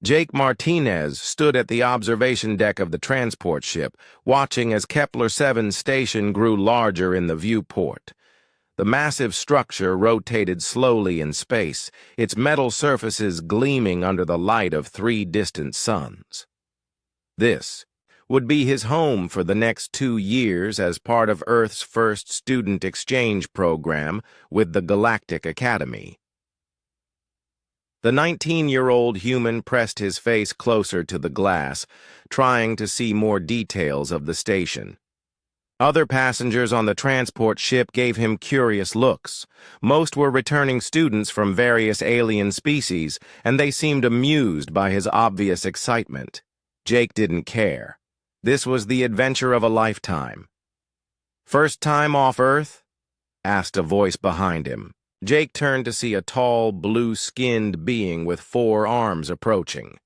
Jake Martinez stood at the observation deck of the transport ship, watching as Kepler-7's station grew larger in the viewport. The massive structure rotated slowly in space, its metal surfaces gleaming under the light of 3 distant suns. This would be his home for the next 2 years as part of Earth's first student exchange program with the Galactic Academy. The 19-year-old human pressed his face closer to the glass, trying to see more details of the station. Other passengers on the transport ship gave him curious looks. Most were returning students from various alien species, and they seemed amused by his obvious excitement. Jake didn't care. This was the adventure of a lifetime. "First time off Earth?" asked a voice behind him. Jake turned to see a tall, blue-skinned being with 4 arms approaching.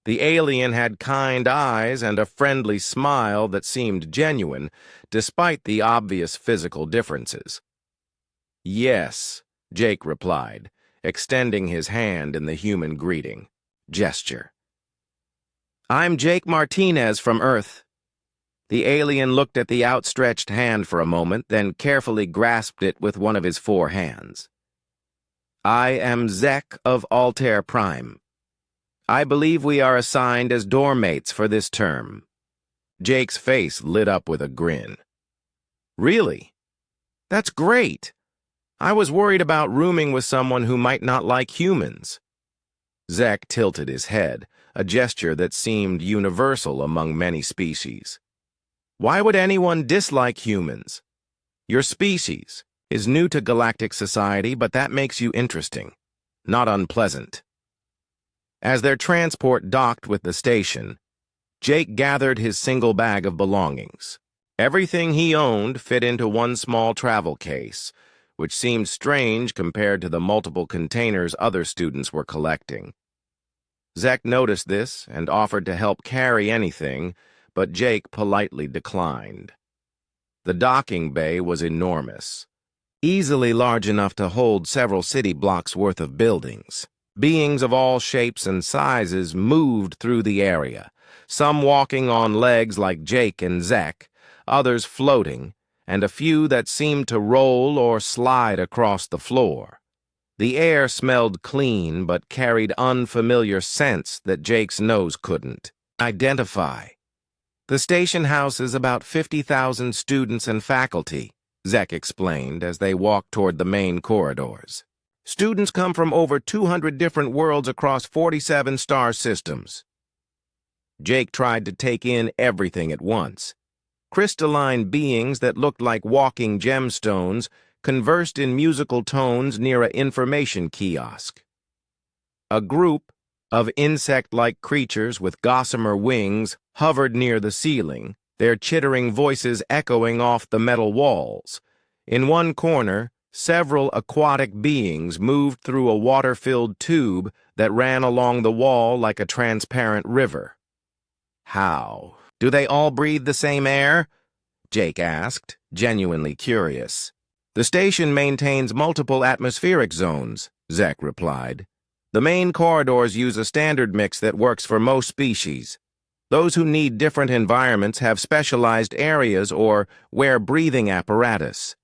The alien had kind eyes and a friendly smile that seemed genuine, despite the obvious physical differences. "Yes," Jake replied, extending his hand in the human greeting gesture. "I'm Jake Martinez from Earth." The alien looked at the outstretched hand for a moment, then carefully grasped it with one of his 4 hands. "I am Zek of Altair Prime. I believe we are assigned as dorm mates for this term." Jake's face lit up with a grin. "Really? That's great. I was worried about rooming with someone who might not like humans." Zek tilted his head, a gesture that seemed universal among many species. "Why would anyone dislike humans? Your species is new to galactic society, but that makes you interesting, not unpleasant." As their transport docked with the station, Jake gathered his single bag of belongings. Everything he owned fit into one small travel case, which seemed strange compared to the multiple containers other students were collecting. Zek noticed this and offered to help carry anything, but Jake politely declined. The docking bay was enormous, easily large enough to hold several city blocks worth of buildings. Beings of all shapes and sizes moved through the area, some walking on legs like Jake and Zek, others floating, and a few that seemed to roll or slide across the floor. The air smelled clean but carried unfamiliar scents that Jake's nose couldn't identify. "The station houses about 50,000 students and faculty," Zek explained as they walked toward the main corridors. "Students come from over 200 different worlds across 47 star systems." Jake tried to take in everything at once. Crystalline beings that looked like walking gemstones conversed in musical tones near an information kiosk. A group of insect-like creatures with gossamer wings hovered near the ceiling, their chittering voices echoing off the metal walls. In one corner, several aquatic beings moved through a water-filled tube that ran along the wall like a transparent river. "How? Do they all breathe the same air?" Jake asked, genuinely curious. "The station maintains multiple atmospheric zones," Zek replied. "The main corridors use a standard mix that works for most species. Those who need different environments have specialized areas or wear breathing apparatus.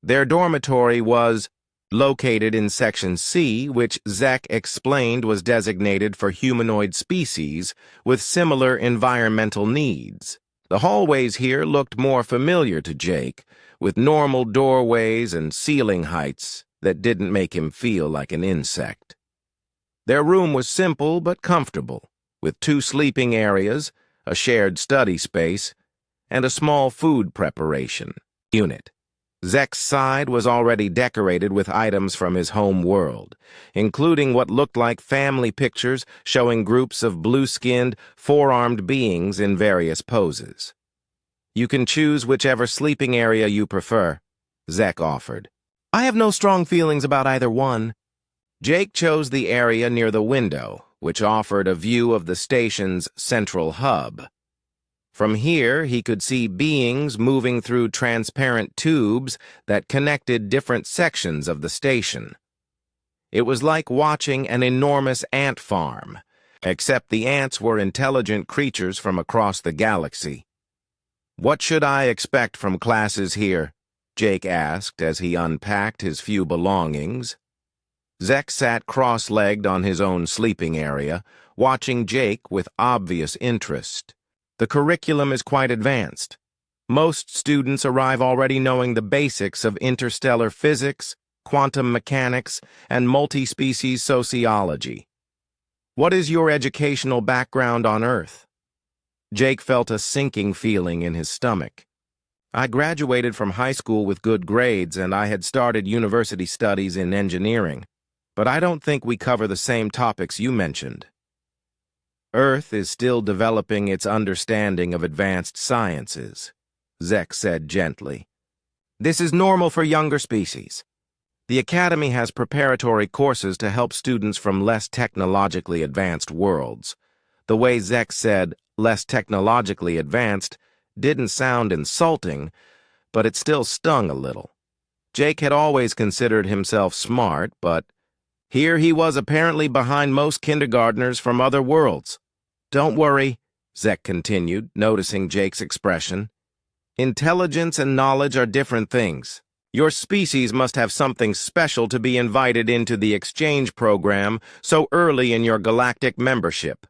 Their dormitory was located in Section C, which Zek explained was designated for humanoid species with similar environmental needs. The hallways here looked more familiar to Jake, with normal doorways and ceiling heights that didn't make him feel like an insect. Their room was simple but comfortable, with 2 sleeping areas, a shared study space, and a small food preparation unit. Zek's side was already decorated with items from his home world, including what looked like family pictures showing groups of blue-skinned, 4-armed beings in various poses. "You can choose whichever sleeping area you prefer," Zek offered. "I have no strong feelings about either one." Jake chose the area near the window, which offered a view of the station's central hub. From here, he could see beings moving through transparent tubes that connected different sections of the station. It was like watching an enormous ant farm. except the ants were intelligent creatures from across the galaxy. "What should I expect from classes here?" Jake asked as he unpacked his few belongings. Zek sat cross-legged on his own sleeping area, watching Jake with obvious interest. "The curriculum is quite advanced. Most students arrive already knowing the basics of interstellar physics, quantum mechanics, and multi-species sociology. What is your educational background on Earth?" Jake felt a sinking feeling in his stomach. "I graduated from high school with good grades, and I had started university studies in engineering. But I don't think we cover the same topics you mentioned." "Earth is still developing its understanding of advanced sciences," Zek said gently. "This is normal for younger species. The Academy has preparatory courses to help students from less technologically advanced worlds." The way Zek said, "less technologically advanced," didn't sound insulting, but it still stung a little. Jake had always considered himself smart, but here he was apparently behind most kindergartners from other worlds. "Don't worry," Zek continued, noticing Jake's expression. "Intelligence and knowledge are different things. Your species must have something special to be invited into the exchange program so early in your galactic membership."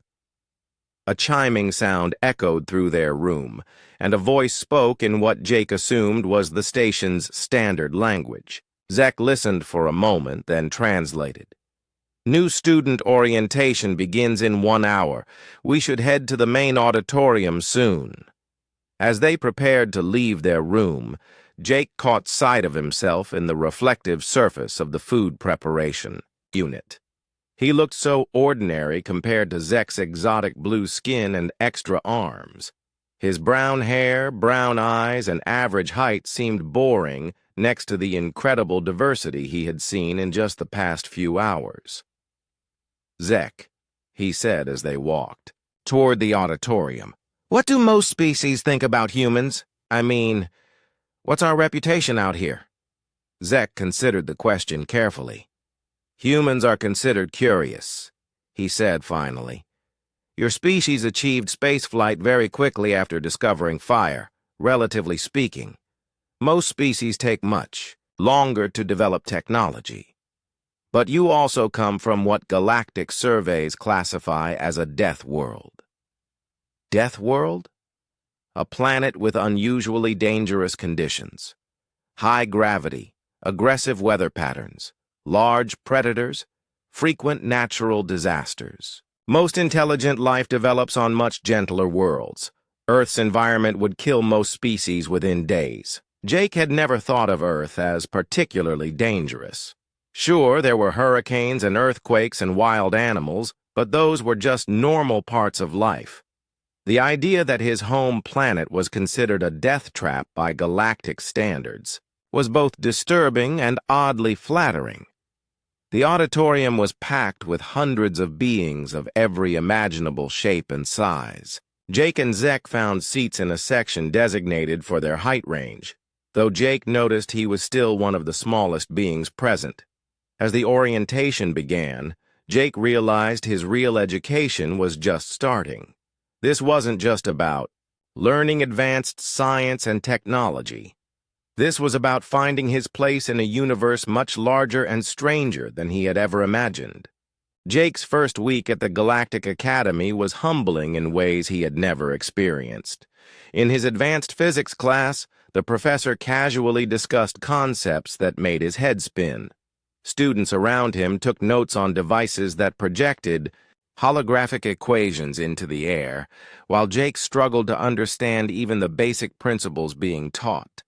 A chiming sound echoed through their room, and a voice spoke in what Jake assumed was the station's standard language. Zek listened for a moment, then translated. "New student orientation begins in 1 hour. We should head to the main auditorium soon." As they prepared to leave their room, Jake caught sight of himself in the reflective surface of the food preparation unit. He looked so ordinary compared to Zek's exotic blue skin and extra arms. His brown hair, brown eyes, and average height seemed boring next to the incredible diversity he had seen in just the past few hours. "Zek," he said as they walked toward the auditorium, "what do most species think about humans? I mean, what's our reputation out here?" Zek considered the question carefully. "Humans are considered curious," he said finally. "Your species achieved spaceflight very quickly after discovering fire, relatively speaking. Most species take much longer to develop technology. But you also come from what galactic surveys classify as a death world." Death world? A planet with unusually dangerous conditions. High gravity, aggressive weather patterns, large predators, frequent natural disasters. Most intelligent life develops on much gentler worlds. Earth's environment would kill most species within days. Jake had never thought of Earth as particularly dangerous. Sure, there were hurricanes and earthquakes and wild animals, but those were just normal parts of life. The idea that his home planet was considered a death trap by galactic standards was both disturbing and oddly flattering. The auditorium was packed with hundreds of beings of every imaginable shape and size. Jake and Zek found seats in a section designated for their height range, though Jake noticed he was still one of the smallest beings present. As the orientation began, Jake realized his real education was just starting. This wasn't just about learning advanced science and technology. This was about finding his place in a universe much larger and stranger than he had ever imagined. Jake's first week at the Galactic Academy was humbling in ways he had never experienced. In his advanced physics class, the professor casually discussed concepts that made his head spin. Students around him took notes on devices that projected holographic equations into the air, while Jake struggled to understand even the basic principles being taught.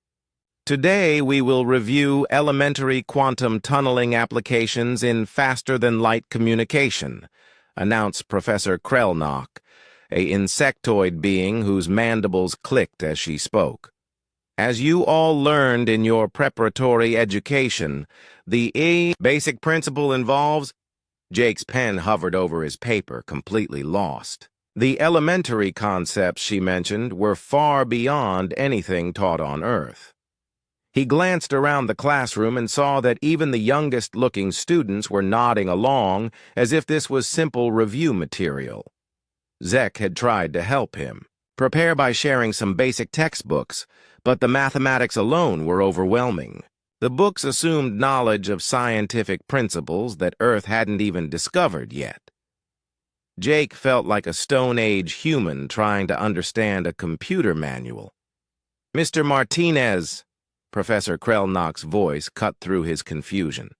Today, we will review elementary quantum tunneling applications in faster-than-light communication, announced Professor Krelnock, an insectoid being whose mandibles clicked as she spoke. As you all learned in your preparatory education, the basic principle involves... Jake's pen hovered over his paper, completely lost. The elementary concepts she mentioned were far beyond anything taught on Earth. He glanced around the classroom and saw that even the youngest-looking students were nodding along as if this was simple review material. Zek had tried to help him, prepare by sharing some basic textbooks, but the mathematics alone were overwhelming. The books assumed knowledge of scientific principles that Earth hadn't even discovered yet. Jake felt like a Stone Age human trying to understand a computer manual. "Mr. Martinez," Professor Krelnock's voice cut through his confusion.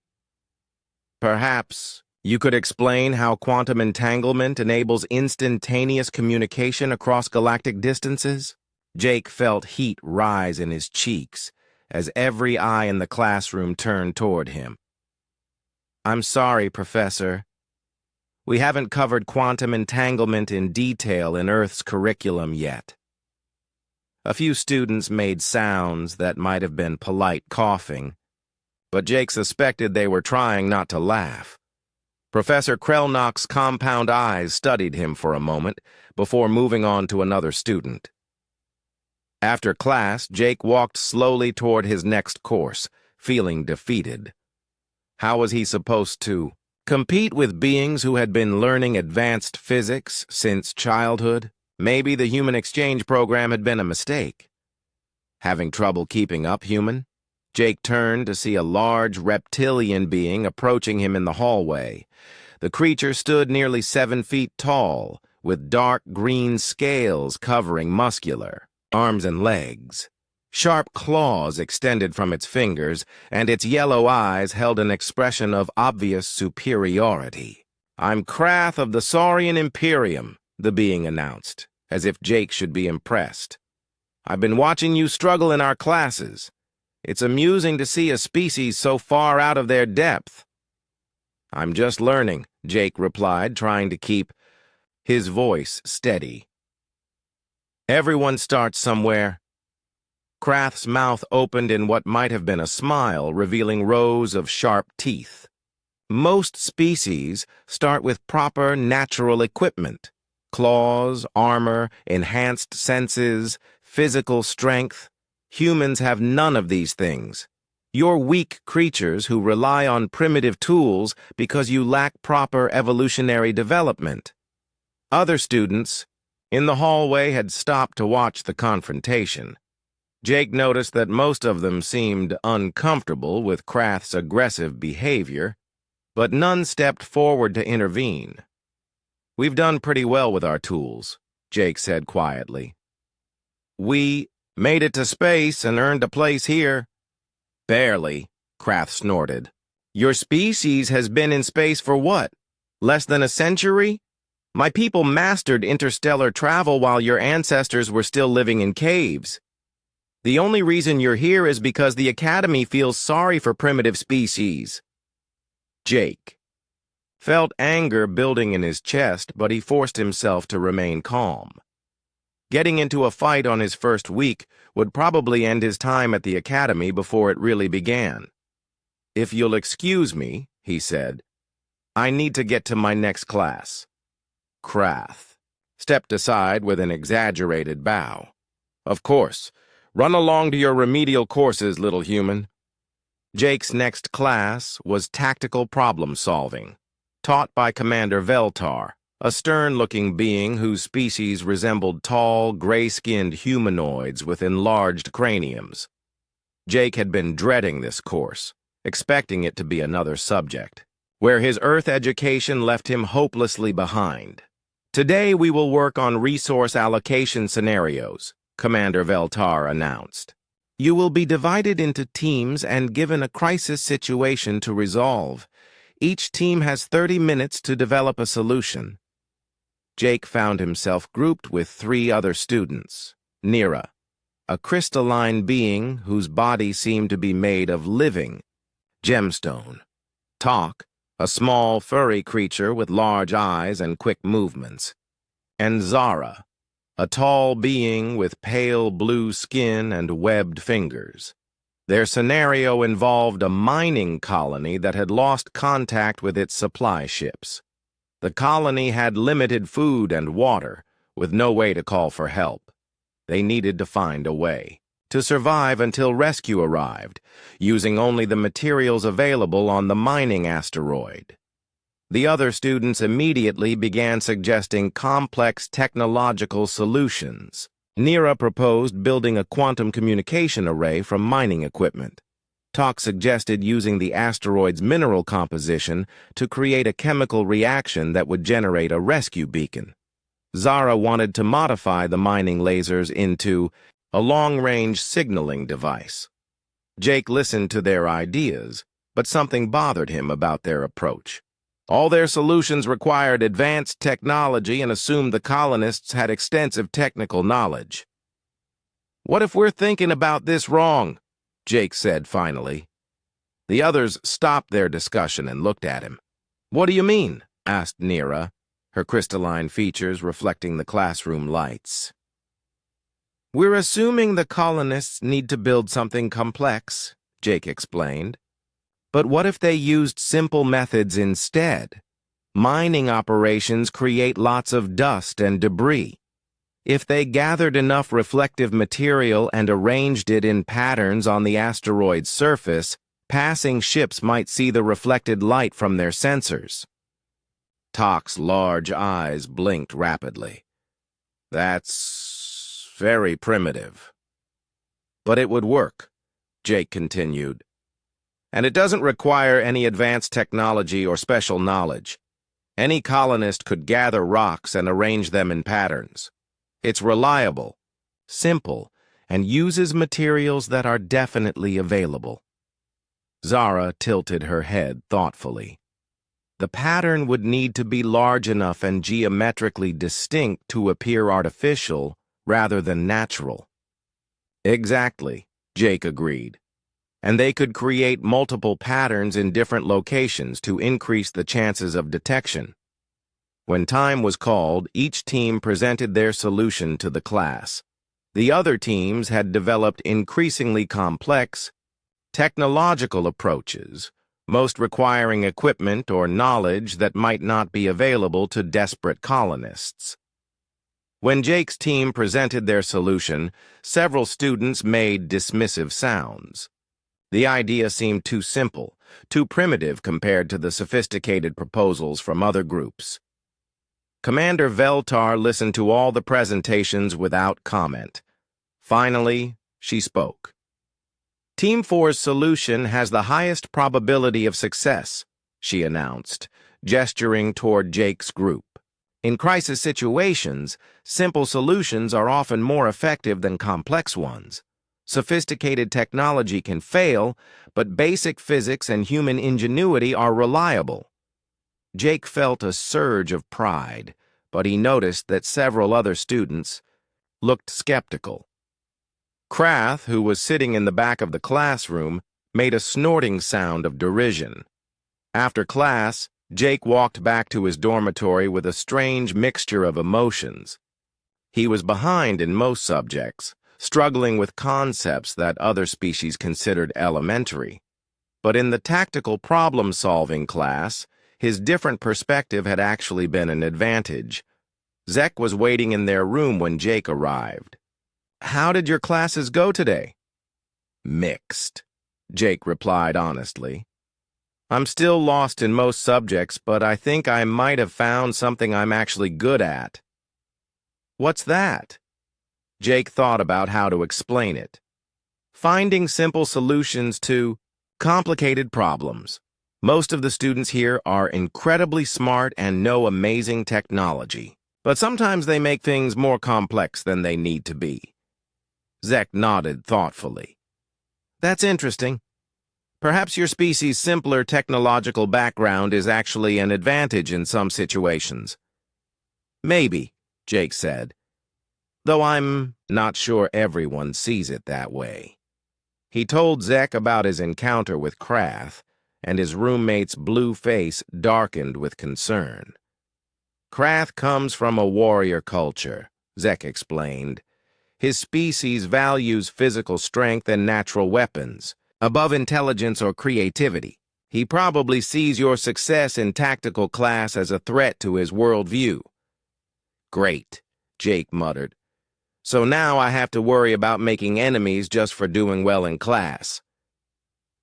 "Perhaps you could explain how quantum entanglement enables instantaneous communication across galactic distances?" Jake felt heat rise in his cheeks as every eye in the classroom turned toward him. "I'm sorry, Professor. We haven't covered quantum entanglement in detail in Earth's curriculum yet." A few students made sounds that might have been polite coughing, but Jake suspected they were trying not to laugh. Professor Krelnock's compound eyes studied him for a moment before moving on to another student. After class, Jake walked slowly toward his next course, feeling defeated. How was he supposed to compete with beings who had been learning advanced physics since childhood? Maybe the human exchange program had been a mistake. Having trouble keeping up, human? Jake turned to see a large reptilian being approaching him in the hallway. The creature stood nearly 7 feet tall, with dark green scales covering muscular arms and legs. Sharp claws extended from its fingers, and its yellow eyes held an expression of obvious superiority. "I'm Krath of the Saurian Imperium," the being announced, as if Jake should be impressed. "I've been watching you struggle in our classes. It's amusing to see a species so far out of their depth." "I'm just learning," Jake replied, trying to keep his voice steady. "Everyone starts somewhere." Krath's mouth opened in what might have been a smile, revealing rows of sharp teeth. "Most species start with proper natural equipment: claws, armor, enhanced senses, physical strength. Humans have none of these things. You're weak creatures who rely on primitive tools because you lack proper evolutionary development." Other students in the hallway had stopped to watch the confrontation. Jake noticed that most of them seemed uncomfortable with Krath's aggressive behavior, but none stepped forward to intervene. "We've done pretty well with our tools," Jake said quietly. "We made it to space and earned a place here." "Barely," Krath snorted. "Your species has been in space for what? Less than a century? My people mastered interstellar travel while your ancestors were still living in caves. The only reason you're here is because the Academy feels sorry for primitive species." Jake felt anger building in his chest, but he forced himself to remain calm. Getting into a fight on his first week would probably end his time at the Academy before it really began. "If you'll excuse me," he said, "I need to get to my next class." Krath stepped aside with an exaggerated bow. "Of course. Run along to your remedial courses, little human." Jake's next class was tactical problem-solving, taught by Commander Veltar, a stern-looking being whose species resembled tall, gray-skinned humanoids with enlarged craniums. Jake had been dreading this course, expecting it to be another subject, where his Earth education left him hopelessly behind. "Today we will work on resource allocation scenarios," Commander Veltar announced. "You will be divided into teams and given a crisis situation to resolve. Each team has 30 minutes to develop a solution." Jake found himself grouped with 3 other students. Nira, a crystalline being whose body seemed to be made of living gemstone. Talk, a small, furry creature with large eyes and quick movements. And Zara, a tall being with pale blue skin and webbed fingers. Their scenario involved a mining colony that had lost contact with its supply ships. The colony had limited food and water, with no way to call for help. They needed to find a way. to survive until rescue arrived, using only the materials available on the mining asteroid. The other students immediately began suggesting complex technological solutions. Nira proposed building a quantum communication array from mining equipment. Talk suggested using the asteroid's mineral composition to create a chemical reaction that would generate a rescue beacon. Zara wanted to modify the mining lasers into a long-range signaling device. Jake listened to their ideas, but something bothered him about their approach. All their solutions required advanced technology and assumed the colonists had extensive technical knowledge. "What if we're thinking about this wrong?" Jake said finally. The others stopped their discussion and looked at him. "What do you mean?" asked Nira, her crystalline features reflecting the classroom lights. "We're assuming the colonists need to build something complex," Jake explained. "But what if they used simple methods instead? Mining operations create lots of dust and debris. If they gathered enough reflective material and arranged it in patterns on the asteroid's surface, passing ships might see the reflected light from their sensors." Tok's large eyes blinked rapidly. "That's very primitive." "But it would work," Jake continued. "And it doesn't require any advanced technology or special knowledge. Any colonist could gather rocks and arrange them in patterns. It's reliable, simple, and uses materials that are definitely available." Zara tilted her head thoughtfully. "The pattern would need to be large enough and geometrically distinct to appear artificial rather than natural." "Exactly," Jake agreed. "And they could create multiple patterns in different locations to increase the chances of detection." When time was called, each team presented their solution to the class. The other teams had developed increasingly complex, technological approaches, most requiring equipment or knowledge that might not be available to desperate colonists. When Jake's team presented their solution, several students made dismissive sounds. The idea seemed too simple, too primitive compared to the sophisticated proposals from other groups. Commander Veltar listened to all the presentations without comment. Finally, she spoke. "Team 4's solution has the highest probability of success," she announced, gesturing toward Jake's group. "In crisis situations, simple solutions are often more effective than complex ones. Sophisticated technology can fail, but basic physics and human ingenuity are reliable." Jake felt a surge of pride, but he noticed that several other students looked skeptical. Krath, who was sitting in the back of the classroom, made a snorting sound of derision. After class, Jake walked back to his dormitory with a strange mixture of emotions. He was behind in most subjects, struggling with concepts that other species considered elementary. But in the tactical problem-solving class, his different perspective had actually been an advantage. Zek was waiting in their room when Jake arrived. "How did your classes go today?" "Mixed," Jake replied honestly. "I'm still lost in most subjects, but I think I might have found something I'm actually good at." "What's that?" Jake thought about how to explain it. "Finding simple solutions to complicated problems. Most of the students here are incredibly smart and know amazing technology, but sometimes they make things more complex than they need to be." Zek nodded thoughtfully. "That's interesting. Perhaps your species' simpler technological background is actually an advantage in some situations." "Maybe," Jake said, "though I'm not sure everyone sees it that way." He told Zek about his encounter with Krath, and his roommate's blue face darkened with concern. "Krath comes from a warrior culture," Zek explained. "His species values physical strength and natural weapons, above intelligence or creativity. He probably sees your success in tactical class as a threat to his worldview." "Great," Jake muttered. So now I have to worry about making enemies just for doing well in class.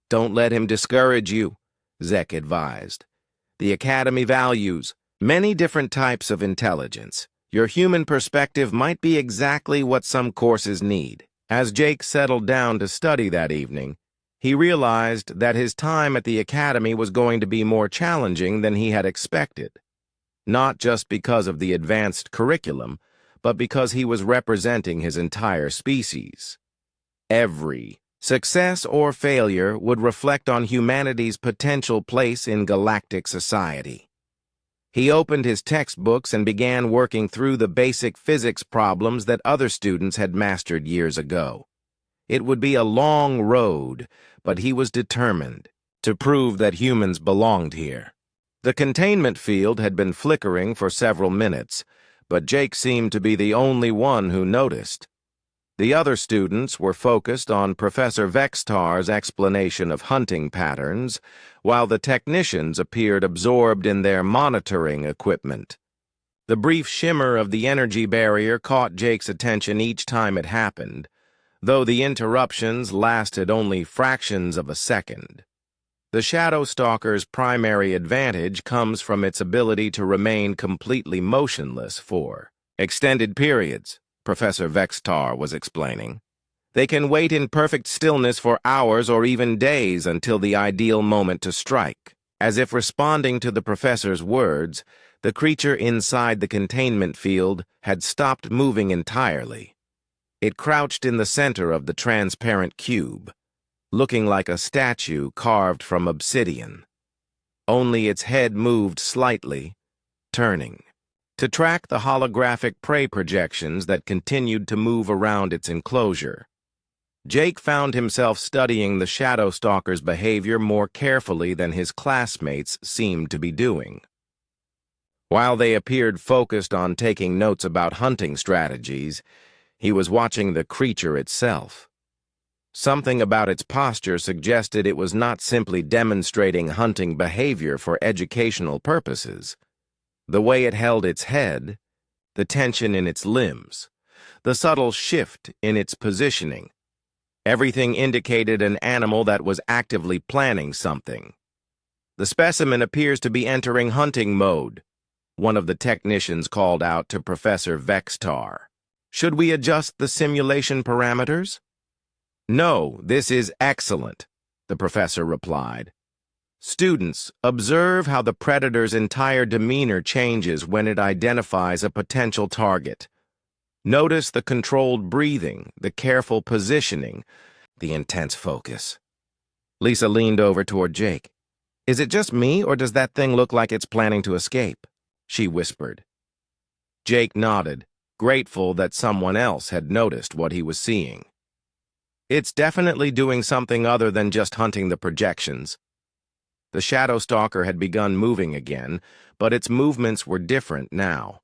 Don't let him discourage you, Zek advised. The Academy values many different types of intelligence. Your human perspective might be exactly what some courses need. As Jake settled down to study that evening, he realized that his time at the Academy was going to be more challenging than he had expected. Not just because of the advanced curriculum, but because he was representing his entire species. Every success or failure would reflect on humanity's potential place in galactic society. He opened his textbooks and began working through the basic physics problems that other students had mastered years ago. It would be a long road, but he was determined to prove that humans belonged here. The containment field had been flickering for several minutes, but Jake seemed to be the only one who noticed. The other students were focused on Professor Vextar's explanation of hunting patterns, while the technicians appeared absorbed in their monitoring equipment. The brief shimmer of the energy barrier caught Jake's attention each time it happened, though the interruptions lasted only fractions of a second. The Shadow Stalker's primary advantage comes from its ability to remain completely motionless for extended periods, Professor Vextar was explaining. They can wait in perfect stillness for hours or even days until the ideal moment to strike. As if responding to the professor's words, the creature inside the containment field had stopped moving entirely. It crouched in the center of the transparent cube, looking like a statue carved from obsidian. Only its head moved slightly, turning to track the holographic prey projections that continued to move around its enclosure. Jake found himself studying the Shadow Stalker's behavior more carefully than his classmates seemed to be doing. While they appeared focused on taking notes about hunting strategies, he was watching the creature itself. Something about its posture suggested it was not simply demonstrating hunting behavior for educational purposes. The way it held its head, the tension in its limbs, the subtle shift in its positioning, everything indicated an animal that was actively planning something. The specimen appears to be entering hunting mode, one of the technicians called out to Professor Vextar. Should we adjust the simulation parameters? No, this is excellent, the professor replied. Students, observe how the predator's entire demeanor changes when it identifies a potential target. Notice the controlled breathing, the careful positioning, the intense focus. Lisa leaned over toward Jake. Is it just me, or does that thing look like it's planning to escape? She whispered. Jake nodded, grateful that someone else had noticed what he was seeing. It's definitely doing something other than just hunting the projections. The Shadow Stalker had begun moving again, but its movements were different now.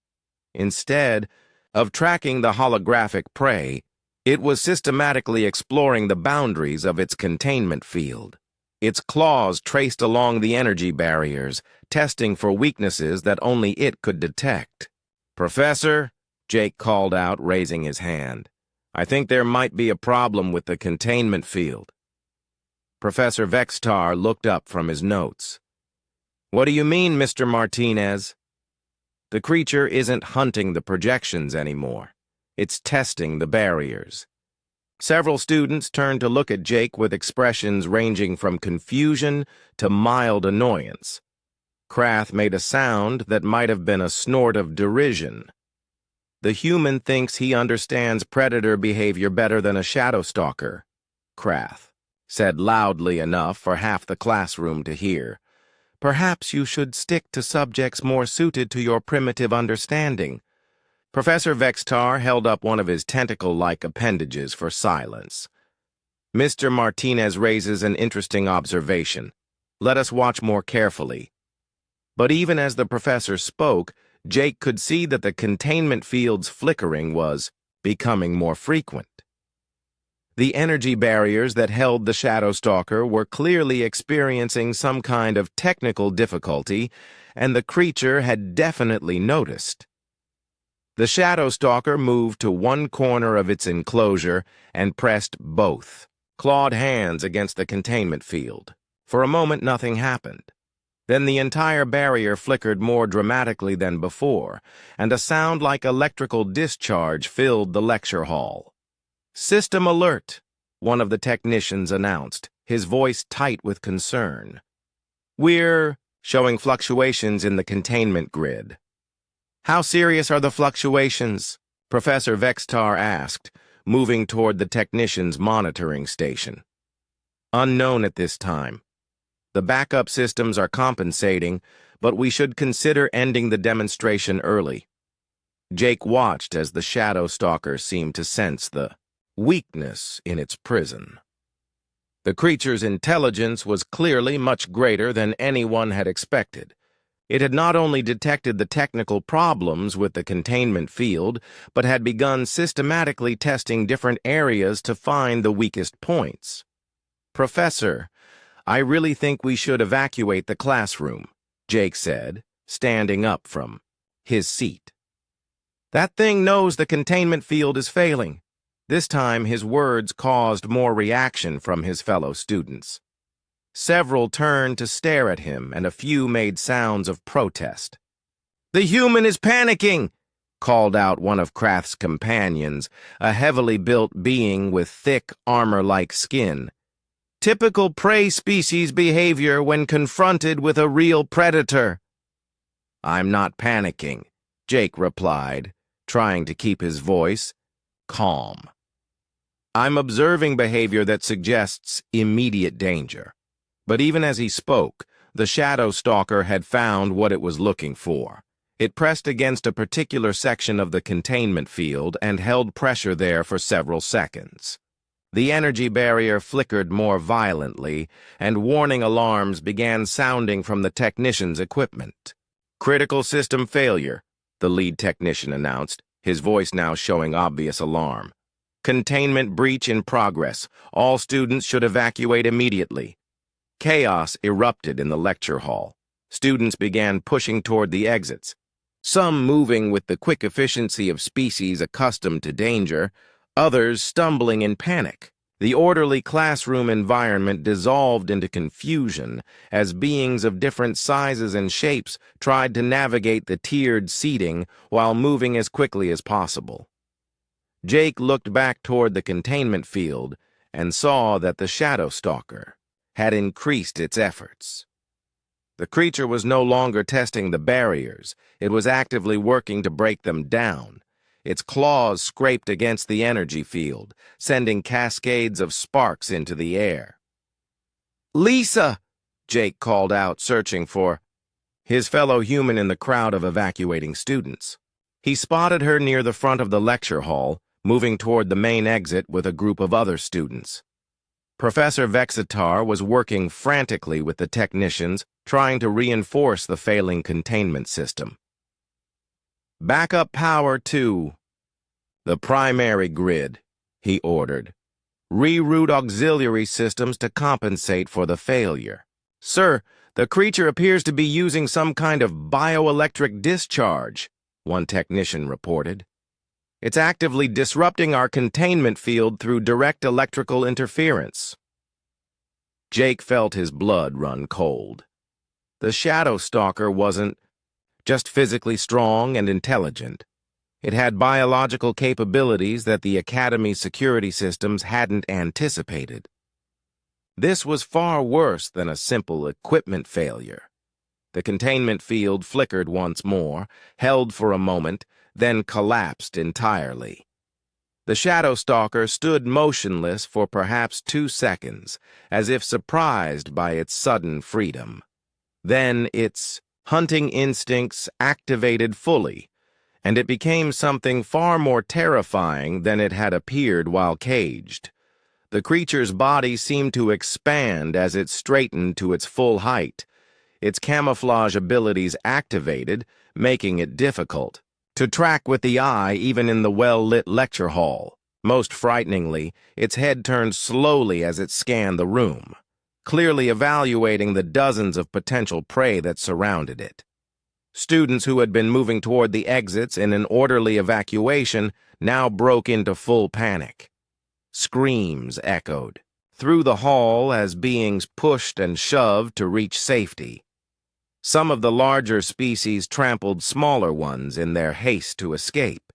Instead of tracking the holographic prey, it was systematically exploring the boundaries of its containment field. Its claws traced along the energy barriers, testing for weaknesses that only it could detect. Professor, Jake called out, raising his hand. I think there might be a problem with the containment field. Professor Vextar looked up from his notes. What do you mean, Mr. Martinez? The creature isn't hunting the projections anymore. It's testing the barriers. Several students turned to look at Jake with expressions ranging from confusion to mild annoyance. Krath made a sound that might have been a snort of derision. The human thinks he understands predator behavior better than a shadow stalker, Krath said loudly enough for half the classroom to hear. Perhaps you should stick to subjects more suited to your primitive understanding. Professor Vextar held up one of his tentacle-like appendages for silence. Mr. Martinez raises an interesting observation. Let us watch more carefully. But even as the professor spoke, Jake could see that the containment field's flickering was becoming more frequent. The energy barriers that held the Shadow Stalker were clearly experiencing some kind of technical difficulty, and the creature had definitely noticed. The Shadow Stalker moved to one corner of its enclosure and pressed both clawed hands against the containment field. For a moment, nothing happened. Then the entire barrier flickered more dramatically than before, and a sound like electrical discharge filled the lecture hall. "System alert," one of the technicians announced, his voice tight with concern. "We're showing fluctuations in the containment grid." "How serious are the fluctuations?" Professor Vextar asked, moving toward the technician's monitoring station. "Unknown at this time. The backup systems are compensating, but we should consider ending the demonstration early." Jake watched as the Shadow Stalker seemed to sense the weakness in its prison. The creature's intelligence was clearly much greater than anyone had expected. It had not only detected the technical problems with the containment field, but had begun systematically testing different areas to find the weakest points. "Professor, I really think we should evacuate the classroom," Jake said, standing up from his seat. "That thing knows the containment field is failing." This time his words caused more reaction from his fellow students. Several turned to stare at him, and a few made sounds of protest. "The human is panicking," called out one of Kraft's companions, a heavily built being with thick, armor-like skin. "Typical prey species behavior when confronted with a real predator." "I'm not panicking," Jake replied, trying to keep his voice calm. "I'm observing behavior that suggests immediate danger." But even as he spoke, the Shadow Stalker had found what it was looking for. It pressed against a particular section of the containment field and held pressure there for several seconds. The energy barrier flickered more violently, and warning alarms began sounding from the technician's equipment. "Critical system failure," the lead technician announced, his voice now showing obvious alarm. "Containment breach in progress. All students should evacuate immediately." Chaos erupted in the lecture hall. Students began pushing toward the exits, some moving with the quick efficiency of species accustomed to danger, others stumbling in panic. The orderly classroom environment dissolved into confusion as beings of different sizes and shapes tried to navigate the tiered seating while moving as quickly as possible. Jake looked back toward the containment field and saw that the Shadow Stalker had increased its efforts. The creature was no longer testing the barriers. It was actively working to break them down. Its claws scraped against the energy field, sending cascades of sparks into the air. "Lisa!" Jake called out, searching for his fellow human in the crowd of evacuating students. He spotted her near the front of the lecture hall, moving toward the main exit with a group of other students. Professor Vexatar was working frantically with the technicians, trying to reinforce the failing containment system. "Backup power to the primary grid," he ordered. "Reroute auxiliary systems to compensate for the failure." "Sir, the creature appears to be using some kind of bioelectric discharge," one technician reported. "It's actively disrupting our containment field through direct electrical interference." Jake felt his blood run cold. The Shadow Stalker wasn't just physically strong and intelligent. It had biological capabilities that the Academy's security systems hadn't anticipated. This was far worse than a simple equipment failure. The containment field flickered once more, held for a moment, then collapsed entirely. The Shadow Stalker stood motionless for perhaps 2 seconds, as if surprised by its sudden freedom. Then its hunting instincts activated fully, and it became something far more terrifying than it had appeared while caged. The creature's body seemed to expand as it straightened to its full height, its camouflage abilities activated, making it difficult to track with the eye even in the well-lit lecture hall. Most frighteningly, its head turned slowly as it scanned the room, clearly evaluating the dozens of potential prey that surrounded it. Students who had been moving toward the exits in an orderly evacuation now broke into full panic. Screams echoed through the hall as beings pushed and shoved to reach safety. Some of the larger species trampled smaller ones in their haste to escape.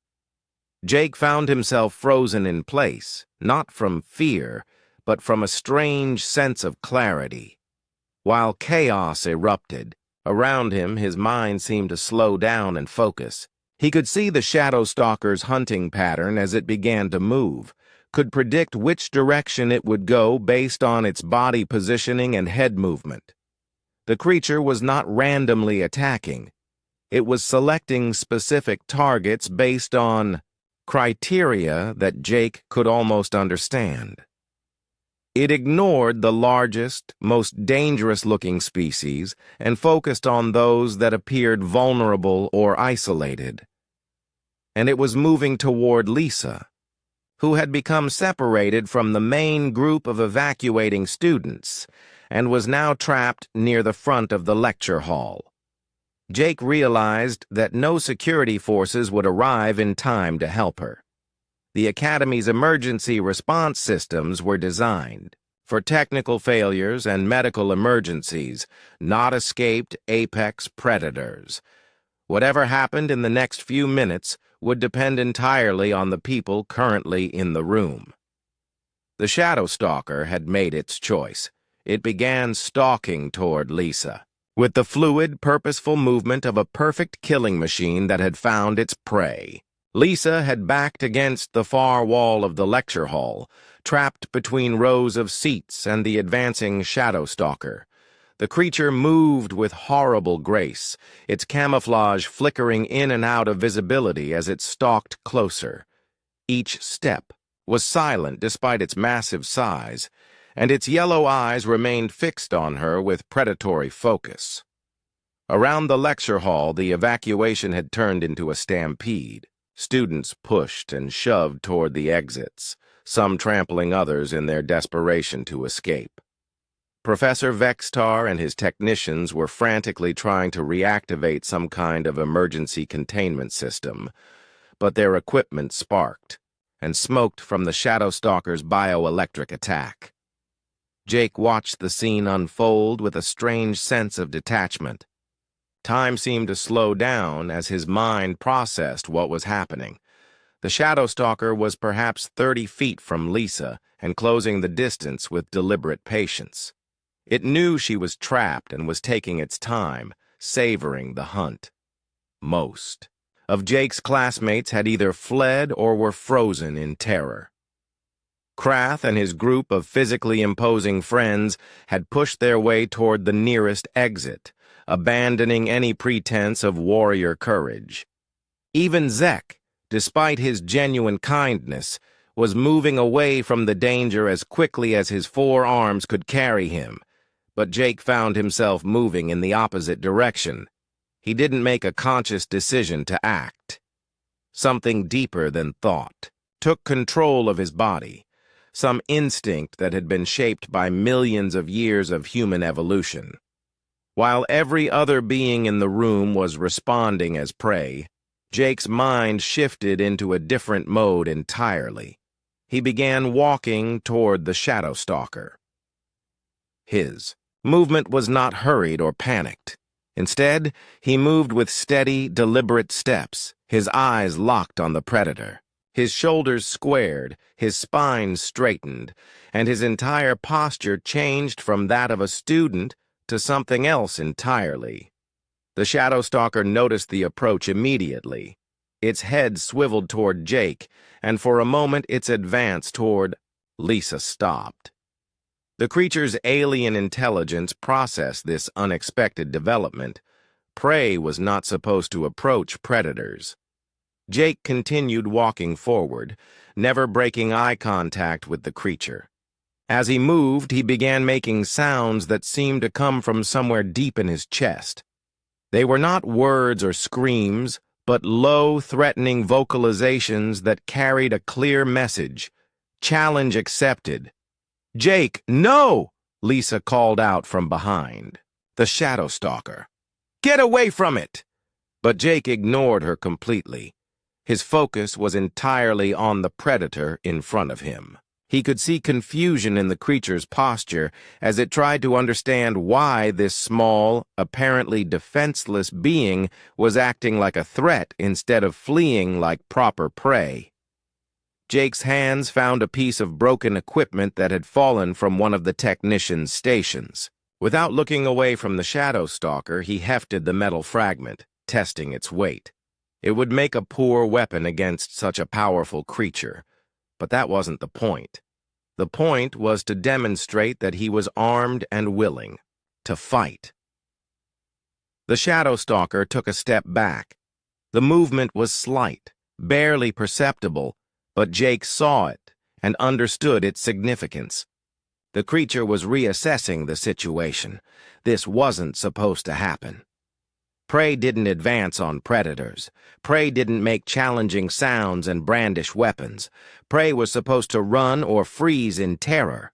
Jake found himself frozen in place, not from fear, but from a strange sense of clarity. While chaos erupted, around him his mind seemed to slow down and focus. He could see the Shadow Stalker's hunting pattern as it began to move, could predict which direction it would go based on its body positioning and head movement. The creature was not randomly attacking. It was selecting specific targets based on criteria that Jake could almost understand. It ignored the largest, most dangerous-looking species and focused on those that appeared vulnerable or isolated. And it was moving toward Lisa, who had become separated from the main group of evacuating students and was now trapped near the front of the lecture hall. Jake realized that no security forces would arrive in time to help her. The Academy's emergency response systems were designed for technical failures and medical emergencies, not escaped apex predators. Whatever happened in the next few minutes would depend entirely on the people currently in the room. The Shadow Stalker had made its choice. It began stalking toward Lisa, with the fluid, purposeful movement of a perfect killing machine that had found its prey. Lisa had backed against the far wall of the lecture hall, trapped between rows of seats and the advancing Shadow Stalker. The creature moved with horrible grace, its camouflage flickering in and out of visibility as it stalked closer. Each step was silent despite its massive size, and its yellow eyes remained fixed on her with predatory focus. Around the lecture hall, the evacuation had turned into a stampede. Students pushed and shoved toward the exits, some trampling others in their desperation to escape. Professor Vextar and his technicians were frantically trying to reactivate some kind of emergency containment system, but their equipment sparked and smoked from the Shadow Stalker's bioelectric attack. Jake watched the scene unfold with a strange sense of detachment. Time seemed to slow down as his mind processed what was happening. The Shadow Stalker was perhaps 30 feet from Lisa and closing the distance with deliberate patience. It knew she was trapped and was taking its time, savoring the hunt. Most of Jake's classmates had either fled or were frozen in terror. Krath and his group of physically imposing friends had pushed their way toward the nearest exit, abandoning any pretense of warrior courage. Even Zek, despite his genuine kindness, was moving away from the danger as quickly as his 4 arms could carry him, but Jake found himself moving in the opposite direction. He didn't make a conscious decision to act. Something deeper than thought took control of his body, some instinct that had been shaped by millions of years of human evolution. While every other being in the room was responding as prey, Jake's mind shifted into a different mode entirely. He began walking toward the Shadow Stalker. His movement was not hurried or panicked. Instead, he moved with steady, deliberate steps, his eyes locked on the predator. His shoulders squared, his spine straightened, and his entire posture changed from that of a student to something else entirely. The Shadow Stalker noticed the approach immediately. Its head swiveled toward Jake, and for a moment its advance toward Lisa stopped. The creature's alien intelligence processed this unexpected development. Prey was not supposed to approach predators. Jake continued walking forward, never breaking eye contact with the creature. As he moved, he began making sounds that seemed to come from somewhere deep in his chest. They were not words or screams, but low, threatening vocalizations that carried a clear message. Challenge accepted. "Jake, no!" Lisa called out from behind. The Shadow Stalker. "Get away from it!" But Jake ignored her completely. His focus was entirely on the predator in front of him. He could see confusion in the creature's posture as it tried to understand why this small, apparently defenseless being was acting like a threat instead of fleeing like proper prey. Jake's hands found a piece of broken equipment that had fallen from one of the technician's stations. Without looking away from the shadow stalker, he hefted the metal fragment, testing its weight. It would make a poor weapon against such a powerful creature, but that wasn't the point. The point was to demonstrate that he was armed and willing to fight. The shadow stalker took a step back. The movement was slight, barely perceptible, but Jake saw it and understood its significance. The creature was reassessing the situation. This wasn't supposed to happen. Prey didn't advance on predators. Prey didn't make challenging sounds and brandish weapons. Prey was supposed to run or freeze in terror.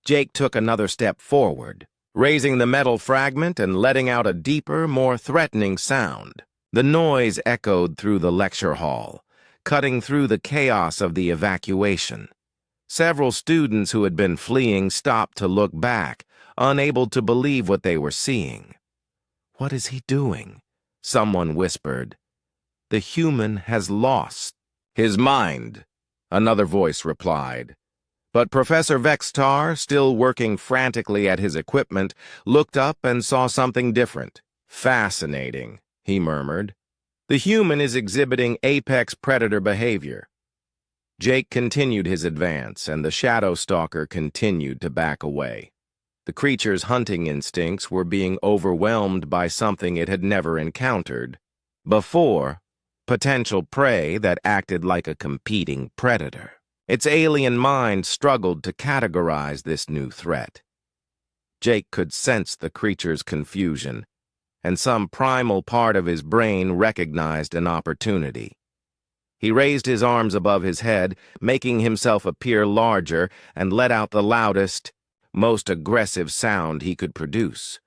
Jake took another step forward, raising the metal fragment and letting out a deeper, more threatening sound. The noise echoed through the lecture hall, cutting through the chaos of the evacuation. Several students who had been fleeing stopped to look back, unable to believe what they were seeing. "What is he doing?" someone whispered. "The human has lost his mind," another voice replied. But Professor Vextar, still working frantically at his equipment, looked up and saw something different. "Fascinating," he murmured. "The human is exhibiting apex predator behavior." Jake continued his advance, and the shadow stalker continued to back away. The creature's hunting instincts were being overwhelmed by something it had never encountered before, potential prey that acted like a competing predator. Its alien mind struggled to categorize this new threat. Jake could sense the creature's confusion, and some primal part of his brain recognized an opportunity. He raised his arms above his head, making himself appear larger, and let out the loudest, most aggressive sound he could produce.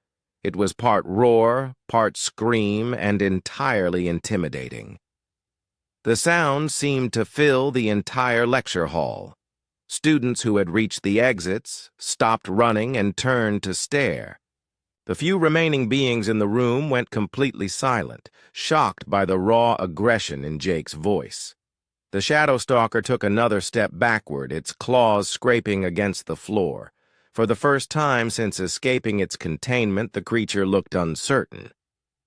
It was part roar, part scream, and entirely intimidating. The sound seemed to fill the entire lecture hall. Students who had reached the exits stopped running and turned to stare. The few remaining beings in the room went completely silent, shocked by the raw aggression in Jake's voice. The shadow stalker took another step backward, its claws scraping against the floor. For the first time since escaping its containment, the creature looked uncertain.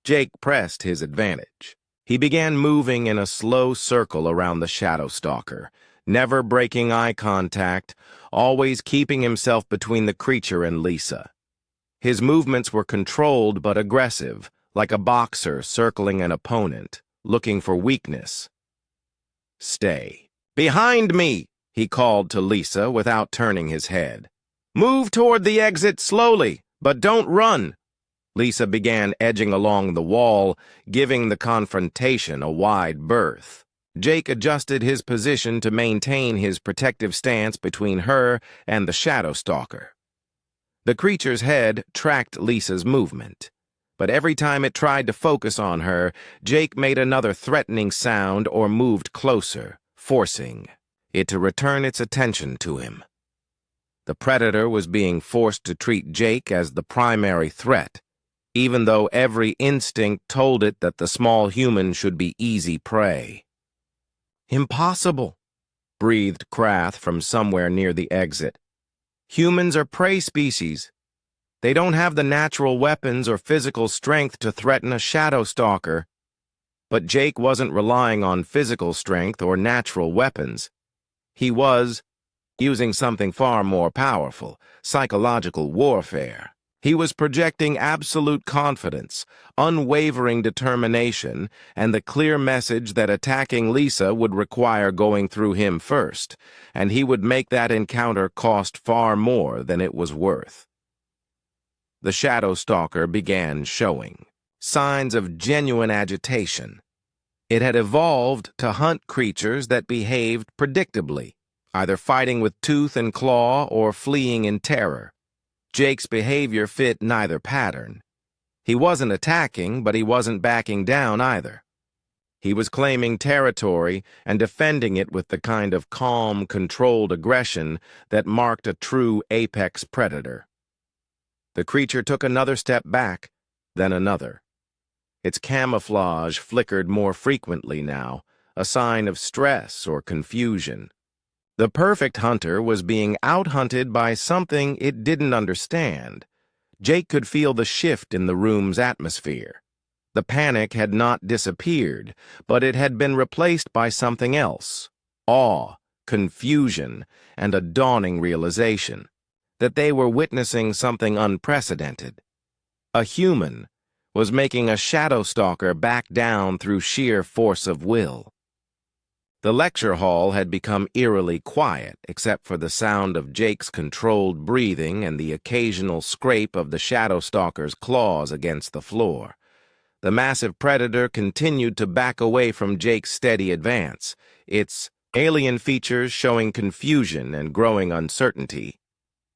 Jake pressed his advantage. He began moving in a slow circle around the shadow stalker, never breaking eye contact, always keeping himself between the creature and Lisa. His movements were controlled but aggressive, like a boxer circling an opponent, looking for weakness. "Stay. Behind me!" he called to Lisa without turning his head. "Move toward the exit slowly, but don't run." Lisa began edging along the wall, giving the confrontation a wide berth. Jake adjusted his position to maintain his protective stance between her and the shadow stalker. The creature's head tracked Lisa's movement, but every time it tried to focus on her, Jake made another threatening sound or moved closer, forcing it to return its attention to him. The predator was being forced to treat Jake as the primary threat, even though every instinct told it that the small human should be easy prey. "Impossible," breathed Krath from somewhere near the exit. "Humans are prey species. They don't have the natural weapons or physical strength to threaten a shadow stalker." But Jake wasn't relying on physical strength or natural weapons. He was using something far more powerful, psychological warfare. He was projecting absolute confidence, unwavering determination, and the clear message that attacking Lisa would require going through him first, and he would make that encounter cost far more than it was worth. The shadow stalker began showing signs of genuine agitation. It had evolved to hunt creatures that behaved predictably, either fighting with tooth and claw or fleeing in terror. Jake's behavior fit neither pattern. He wasn't attacking, but he wasn't backing down either. He was claiming territory and defending it with the kind of calm, controlled aggression that marked a true apex predator. The creature took another step back, then another. Its camouflage flickered more frequently now, a sign of stress or confusion. The perfect hunter was being out-hunted by something it didn't understand. Jake could feel the shift in the room's atmosphere. The panic had not disappeared, but it had been replaced by something else: awe, confusion, and a dawning realization that they were witnessing something unprecedented. A human was making a shadow stalker back down through sheer force of will. The lecture hall had become eerily quiet, except for the sound of Jake's controlled breathing and the occasional scrape of the shadow stalker's claws against the floor. The massive predator continued to back away from Jake's steady advance, its alien features showing confusion and growing uncertainty.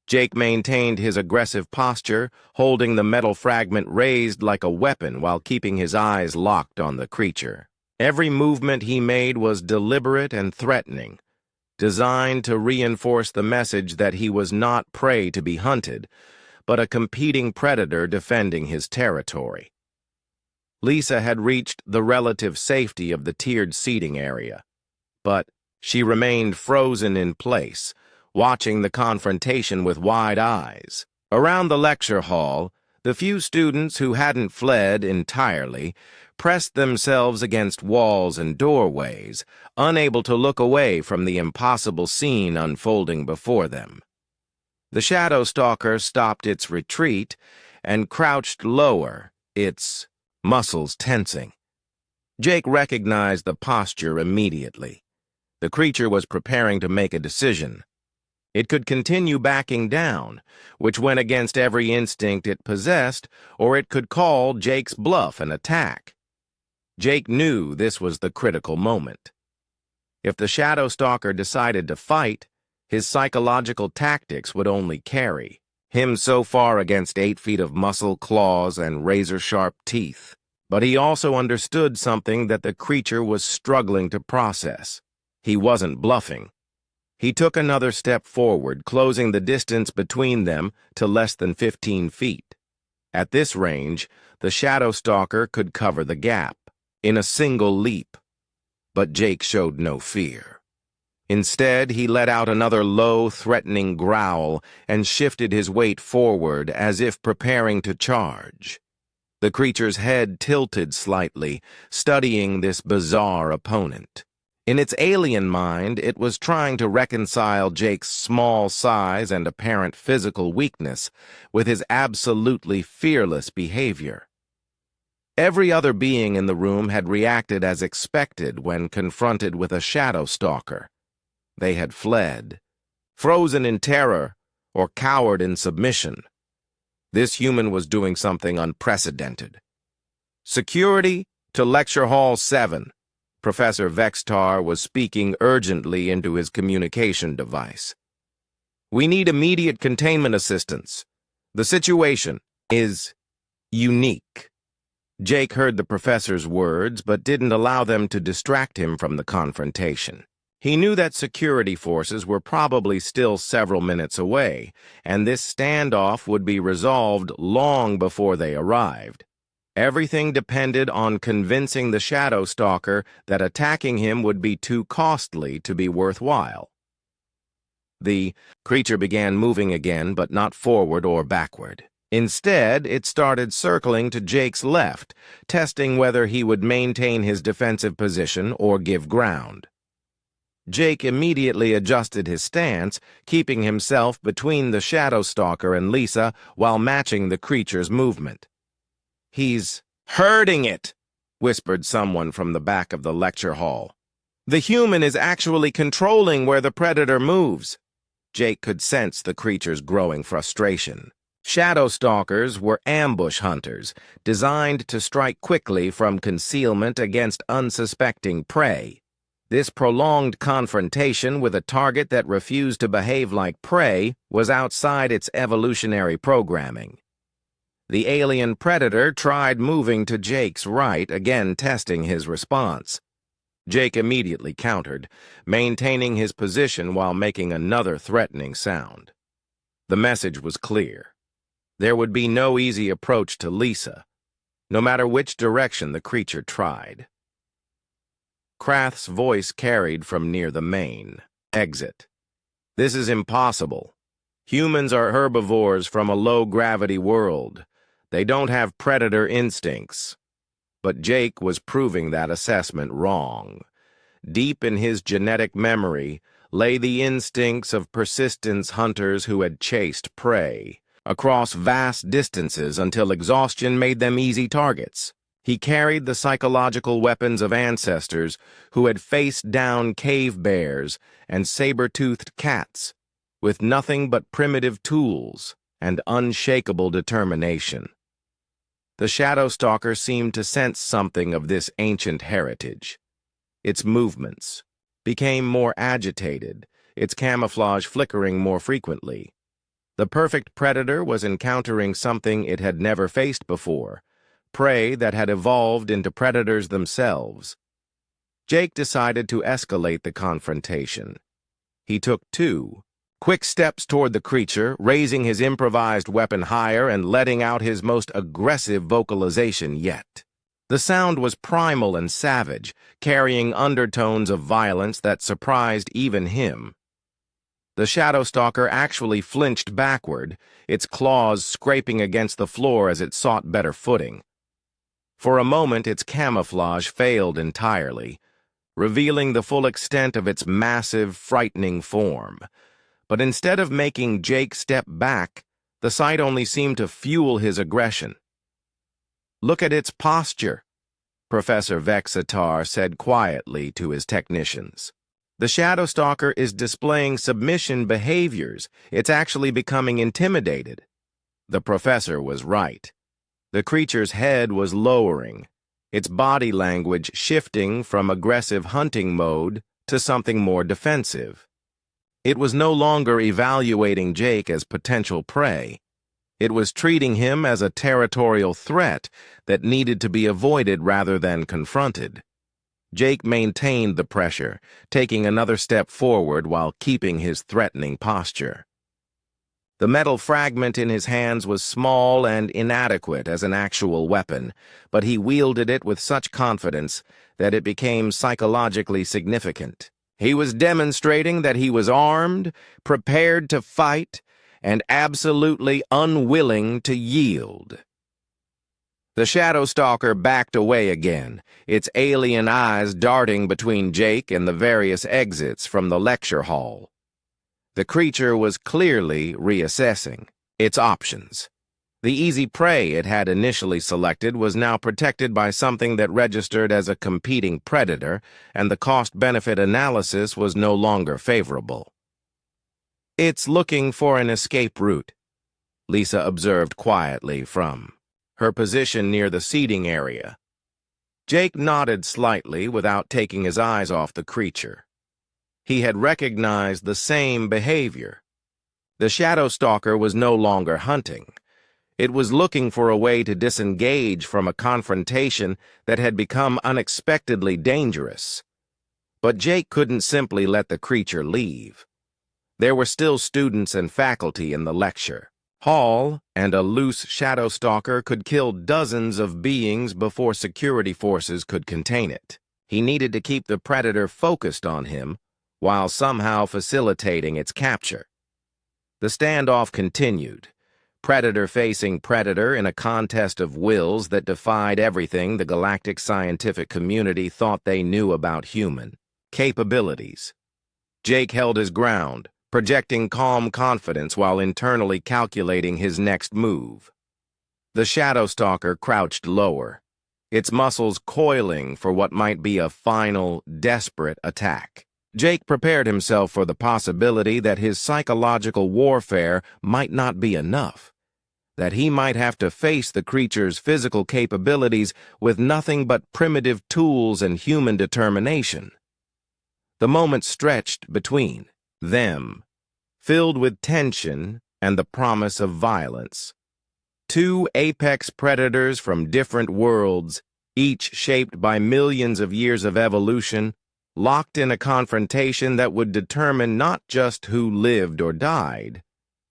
Jake maintained his aggressive posture, holding the metal fragment raised like a weapon while keeping his eyes locked on the creature. Every movement he made was deliberate and threatening, designed to reinforce the message that he was not prey to be hunted, but a competing predator defending his territory. Lisa had reached the relative safety of the tiered seating area, but she remained frozen in place, watching the confrontation with wide eyes. Around the lecture hall, the few students who hadn't fled entirely pressed themselves against walls and doorways, unable to look away from the impossible scene unfolding before them. The shadow stalker stopped its retreat and crouched lower, its muscles tensing. Jake recognized the posture immediately. The creature was preparing to make a decision. It could continue backing down, which went against every instinct it possessed, or it could call Jake's bluff and attack. Jake knew this was the critical moment. If the shadow stalker decided to fight, his psychological tactics would only carry him so far against 8 feet of muscle, claws, and razor-sharp teeth. But he also understood something that the creature was struggling to process. He wasn't bluffing. He took another step forward, closing the distance between them to less than 15 feet. At this range, the shadow stalker could cover the gap in a single leap. But Jake showed no fear. Instead, he let out another low, threatening growl and shifted his weight forward as if preparing to charge. The creature's head tilted slightly, studying this bizarre opponent. In its alien mind, it was trying to reconcile Jake's small size and apparent physical weakness with his absolutely fearless behavior. Every other being in the room had reacted as expected when confronted with a shadow stalker. They had fled, frozen in terror, or cowered in submission. This human was doing something unprecedented. "Security to Lecture Hall 7. Professor Vextar was speaking urgently into his communication device. "We need immediate containment assistance. The situation is unique." Jake heard the professor's words, but didn't allow them to distract him from the confrontation. He knew that security forces were probably still several minutes away, and this standoff would be resolved long before they arrived. Everything depended on convincing the shadow stalker that attacking him would be too costly to be worthwhile. The creature began moving again, but not forward or backward. Instead, it started circling to Jake's left, testing whether he would maintain his defensive position or give ground. Jake immediately adjusted his stance, keeping himself between the shadow stalker and Lisa while matching the creature's movement. "He's herding it," whispered someone from the back of the lecture hall. "The human is actually controlling where the predator moves." Jake could sense the creature's growing frustration. Shadow stalkers were ambush hunters, designed to strike quickly from concealment against unsuspecting prey. This prolonged confrontation with a target that refused to behave like prey was outside its evolutionary programming. The alien predator tried moving to Jake's right, again testing his response. Jake immediately countered, maintaining his position while making another threatening sound. The message was clear. There would be no easy approach to Lisa, no matter which direction the creature tried. Krath's voice carried from near the main. Exit. This is impossible. Humans are herbivores from a low-gravity world. They don't have predator instincts. But Jake was proving that assessment wrong. Deep in his genetic memory lay the instincts of persistence hunters who had chased prey across vast distances until exhaustion made them easy targets. He carried the psychological weapons of ancestors who had faced down cave bears and saber-toothed cats with nothing but primitive tools and unshakable determination. The Shadow Stalker seemed to sense something of this ancient heritage. Its movements became more agitated, its camouflage flickering more frequently. The perfect predator was encountering something it had never faced before, prey that had evolved into predators themselves. Jake decided to escalate the confrontation. He took 2 quick steps toward the creature, raising his improvised weapon higher and letting out his most aggressive vocalization yet. The sound was primal and savage, carrying undertones of violence that surprised even him. The Shadow Stalker actually flinched backward, its claws scraping against the floor as it sought better footing. For a moment, its camouflage failed entirely, revealing the full extent of its massive, frightening form. But instead of making Jake step back, the sight only seemed to fuel his aggression. "Look at its posture," Professor Vexatar said quietly to his technicians. "The Shadow Stalker is displaying submission behaviors. It's actually becoming intimidated." The professor was right. The creature's head was lowering, its body language shifting from aggressive hunting mode to something more defensive. It was no longer evaluating Jake as potential prey. It was treating him as a territorial threat that needed to be avoided rather than confronted. Jake maintained the pressure, taking another step forward while keeping his threatening posture. The metal fragment in his hands was small and inadequate as an actual weapon, but he wielded it with such confidence that it became psychologically significant. He was demonstrating that he was armed, prepared to fight, and absolutely unwilling to yield. The Shadow Stalker backed away again, its alien eyes darting between Jake and the various exits from the lecture hall. The creature was clearly reassessing its options. The easy prey it had initially selected was now protected by something that registered as a competing predator, and the cost-benefit analysis was no longer favorable. "It's looking for an escape route," Lisa observed quietly from her position near the seating area. Jake nodded slightly without taking his eyes off the creature. He had recognized the same behavior. The Shadow Stalker was no longer hunting. It was looking for a way to disengage from a confrontation that had become unexpectedly dangerous. But Jake couldn't simply let the creature leave. There were still students and faculty in the lecture hall, and a loose Shadow Stalker could kill dozens of beings before security forces could contain it. He needed to keep the predator focused on him while somehow facilitating its capture. The standoff continued, predator facing predator in a contest of wills that defied everything the galactic scientific community thought they knew about human capabilities. Jake held his ground, projecting calm confidence while internally calculating his next move. The Shadow Stalker crouched lower, its muscles coiling for what might be a final, desperate attack. Jake prepared himself for the possibility that his psychological warfare might not be enough, that he might have to face the creature's physical capabilities with nothing but primitive tools and human determination. The moment stretched between them, filled with tension and the promise of violence. Two apex predators from different worlds, each shaped by millions of years of evolution, locked in a confrontation that would determine not just who lived or died,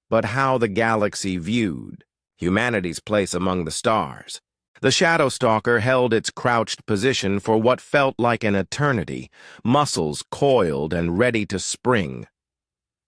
but how the galaxy viewed humanity's place among the stars. The Shadow Stalker held its crouched position for what felt like an eternity, muscles coiled and ready to spring.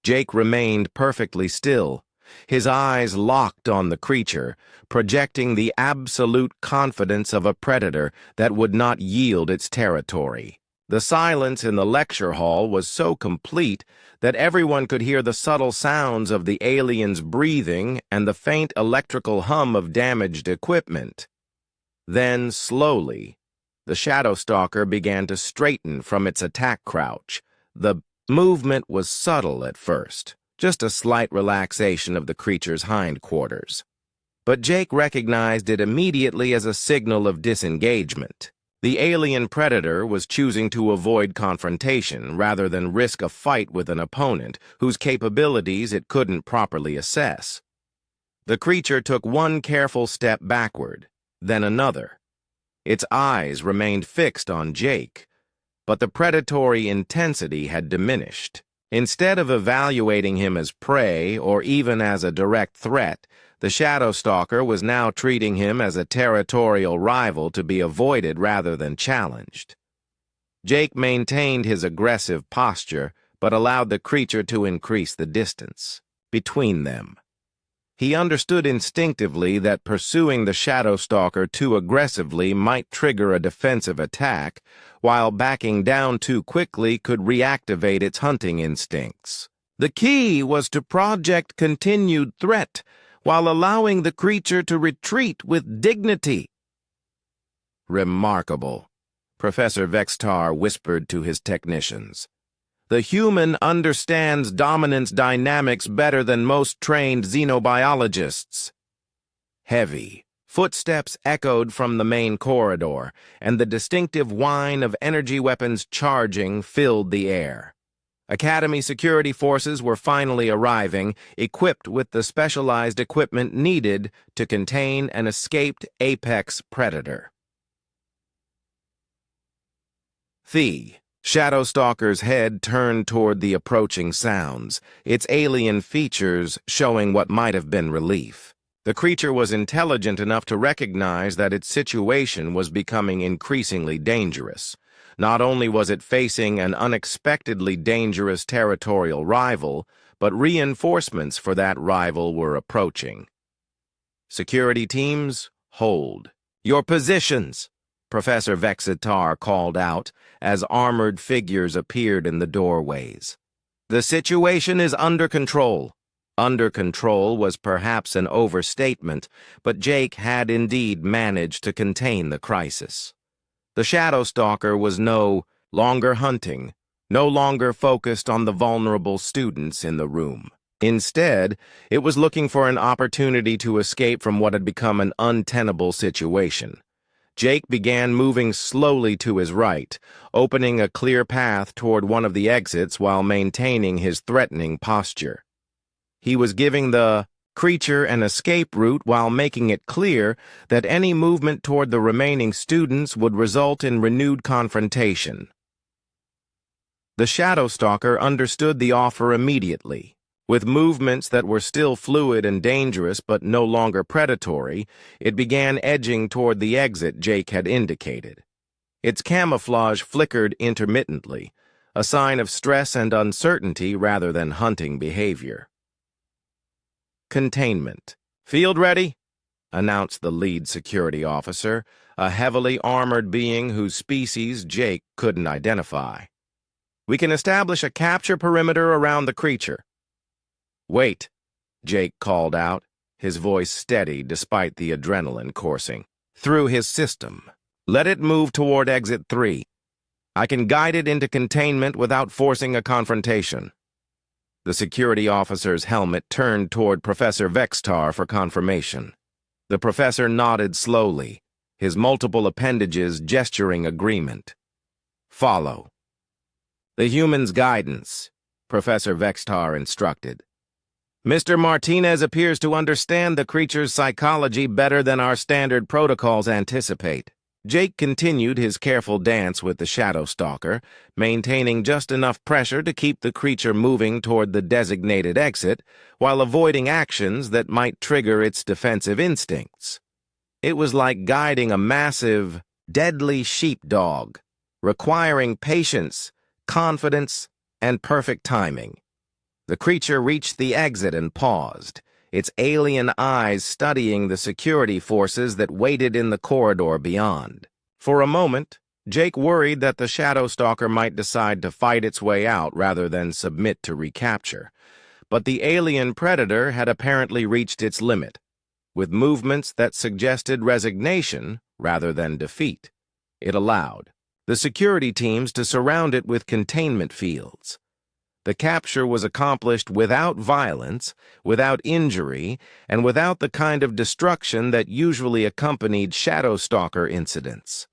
Jake remained perfectly still, his eyes locked on the creature, projecting the absolute confidence of a predator that would not yield its territory. The silence in the lecture hall was so complete that everyone could hear the subtle sounds of the alien's breathing and the faint electrical hum of damaged equipment. Then, slowly, the Shadow Stalker began to straighten from its attack crouch. The movement was subtle at first, just a slight relaxation of the creature's hindquarters. But Jake recognized it immediately as a signal of disengagement. The alien predator was choosing to avoid confrontation rather than risk a fight with an opponent whose capabilities it couldn't properly assess. The creature took one careful step backward, then another. Its eyes remained fixed on Jake, but the predatory intensity had diminished. Instead of evaluating him as prey or even as a direct threat, the Shadow Stalker was now treating him as a territorial rival to be avoided rather than challenged. Jake maintained his aggressive posture, but allowed the creature to increase the distance between them. He understood instinctively that pursuing the Shadow Stalker too aggressively might trigger a defensive attack, while backing down too quickly could reactivate its hunting instincts. The key was to project continued threat, while allowing the creature to retreat with dignity. Remarkable, Professor Vextar whispered to his technicians. The human understands dominance dynamics better than most trained xenobiologists. Heavy footsteps echoed from the main corridor, and the distinctive whine of energy weapons charging filled the air. Academy security forces were finally arriving, equipped with the specialized equipment needed to contain an escaped apex predator. The Shadow Stalker's head turned toward the approaching sounds, its alien features showing what might have been relief. The creature was intelligent enough to recognize that its situation was becoming increasingly dangerous. Not only was it facing an unexpectedly dangerous territorial rival, but reinforcements for that rival were approaching. Security teams, hold. Your positions, Professor Vexitar called out as armored figures appeared in the doorways. The situation is under control. Under control was perhaps an overstatement, but Jake had indeed managed to contain the crisis. The Shadow Stalker was no longer hunting, no longer focused on the vulnerable students in the room. Instead, it was looking for an opportunity to escape from what had become an untenable situation. Jake began moving slowly to his right, opening a clear path toward one of the exits while maintaining his threatening posture. He was giving the creature an escape route while making it clear that any movement toward the remaining students would result in renewed confrontation. The Shadow Stalker understood the offer immediately. With movements that were still fluid and dangerous but no longer predatory, it began edging toward the exit Jake had indicated. Its camouflage flickered intermittently, a sign of stress and uncertainty rather than hunting behavior. Containment. Field ready? Announced the lead security officer, a heavily armored being whose species Jake couldn't identify. We can establish a capture perimeter around the creature. Wait, Jake called out, his voice steady despite the adrenaline coursing through his system. Let it move toward exit 3. I can guide it into containment without forcing a confrontation. The security officer's helmet turned toward Professor Vextar for confirmation. The professor nodded slowly, his multiple appendages gesturing agreement. Follow. The human's guidance, Professor Vextar instructed. Mr. Martinez appears to understand the creature's psychology better than our standard protocols anticipate. Jake continued his careful dance with the Shadow Stalker, maintaining just enough pressure to keep the creature moving toward the designated exit, while avoiding actions that might trigger its defensive instincts. It was like guiding a massive, deadly sheepdog, requiring patience, confidence, and perfect timing. The creature reached the exit and paused, its alien eyes studying the security forces that waited in the corridor beyond. For a moment, Jake worried that the Shadow Stalker might decide to fight its way out rather than submit to recapture. But the alien predator had apparently reached its limit, with movements that suggested resignation rather than defeat. It allowed the security teams to surround it with containment fields. The capture was accomplished without violence, without injury, and without the kind of destruction that usually accompanied Shadow Stalker incidents.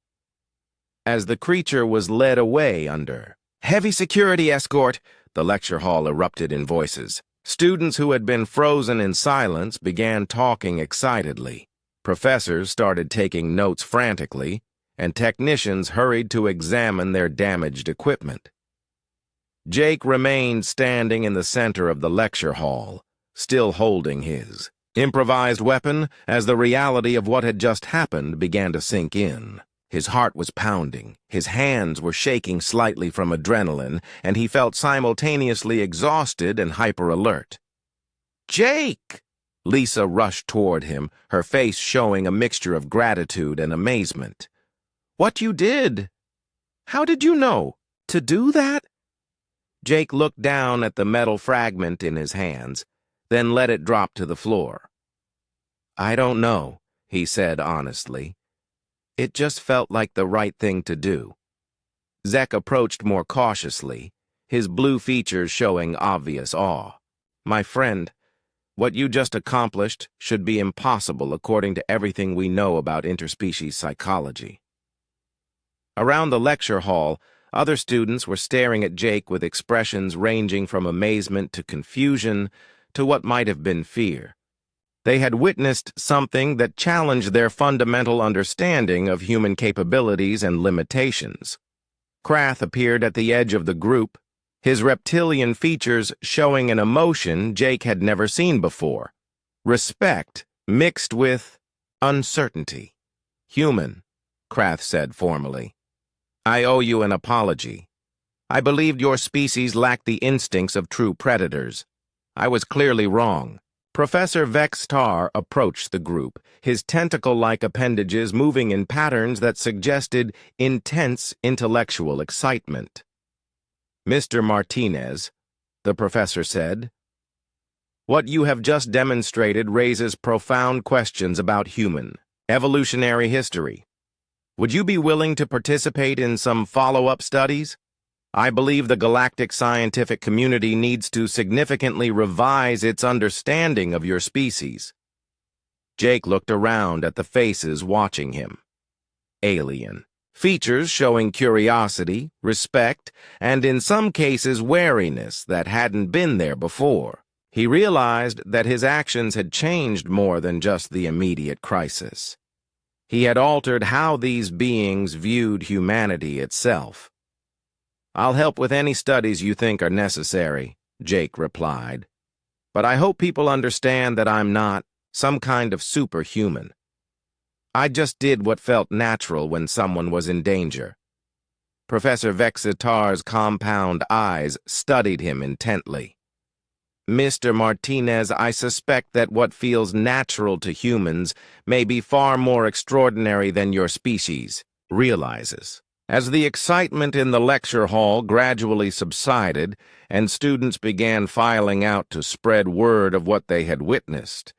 As the creature was led away under heavy security escort, the lecture hall erupted in voices. Students who had been frozen in silence began talking excitedly. Professors started taking notes frantically, and technicians hurried to examine their damaged equipment. Jake remained standing in the center of the lecture hall, still holding his improvised weapon as the reality of what had just happened began to sink in. His heart was pounding, his hands were shaking slightly from adrenaline, and he felt simultaneously exhausted and hyper-alert. "Jake!" Lisa rushed toward him, her face showing a mixture of gratitude and amazement. "What you did? How did you know to do that?" Jake looked down at the metal fragment in his hands, then let it drop to the floor. "I don't know," he said honestly. "It just felt like the right thing to do." Zek approached more cautiously, his blue features showing obvious awe. "My friend, what you just accomplished should be impossible according to everything we know about interspecies psychology." Around the lecture hall, other students were staring at Jake with expressions ranging from amazement to confusion to what might have been fear. They had witnessed something that challenged their fundamental understanding of human capabilities and limitations. Krath appeared at the edge of the group, his reptilian features showing an emotion Jake had never seen before. Respect mixed with uncertainty. "Human," Krath said formally. "I owe you an apology. I believed your species lacked the instincts of true predators. I was clearly wrong." Professor Vextar approached the group, his tentacle-like appendages moving in patterns that suggested intense intellectual excitement. "Mr. Martinez," the professor said, "what you have just demonstrated raises profound questions about human evolutionary history. Would you be willing to participate in some follow-up studies? I believe the galactic scientific community needs to significantly revise its understanding of your species." Jake looked around at the faces watching him. Alien. Features showing curiosity, respect, and in some cases wariness that hadn't been there before. He realized that his actions had changed more than just the immediate crisis. He had altered how these beings viewed humanity itself. "I'll help with any studies you think are necessary," Jake replied. "But I hope people understand that I'm not some kind of superhuman. I just did what felt natural when someone was in danger." Professor Vexitar's compound eyes studied him intently. "Mr. Martinez, I suspect that what feels natural to humans may be far more extraordinary than your species realizes." As the excitement in the lecture hall gradually subsided and students began filing out to spread word of what they had witnessed,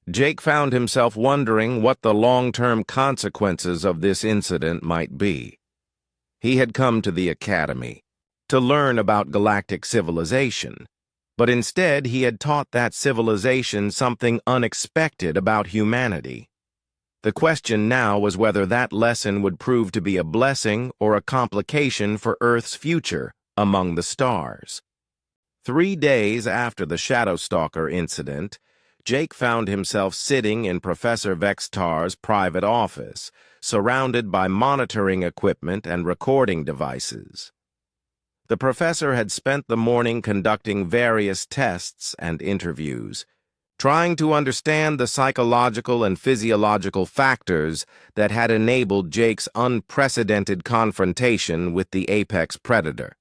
Jake found himself wondering what the long-term consequences of this incident might be. He had come to the academy to learn about galactic civilization, but instead he had taught that civilization something unexpected about humanity. The question now was whether that lesson would prove to be a blessing or a complication for Earth's future among the stars. 3 days after the Shadowstalker incident, Jake found himself sitting in Professor Vextar's private office, surrounded by monitoring equipment and recording devices. The professor had spent the morning conducting various tests and interviews, trying to understand the psychological and physiological factors that had enabled Jake's unprecedented confrontation with the apex predator.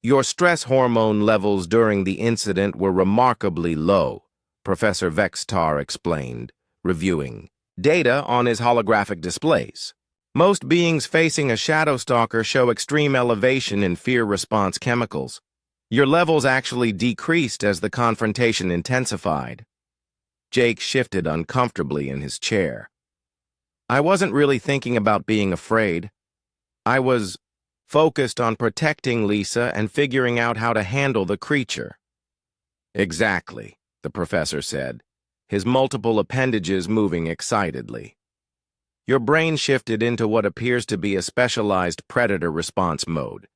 "Your stress hormone levels during the incident were remarkably low," Professor Vextar explained, reviewing data on his holographic displays. "Most beings facing a Shadowstalker show extreme elevation in fear response chemicals. Your levels actually decreased as the confrontation intensified." Jake shifted uncomfortably in his chair. "I wasn't really thinking about being afraid. I was focused on protecting Lisa and figuring out how to handle the creature." "Exactly," the professor said, his multiple appendages moving excitedly. "Your brain shifted into what appears to be a specialized predator response mode.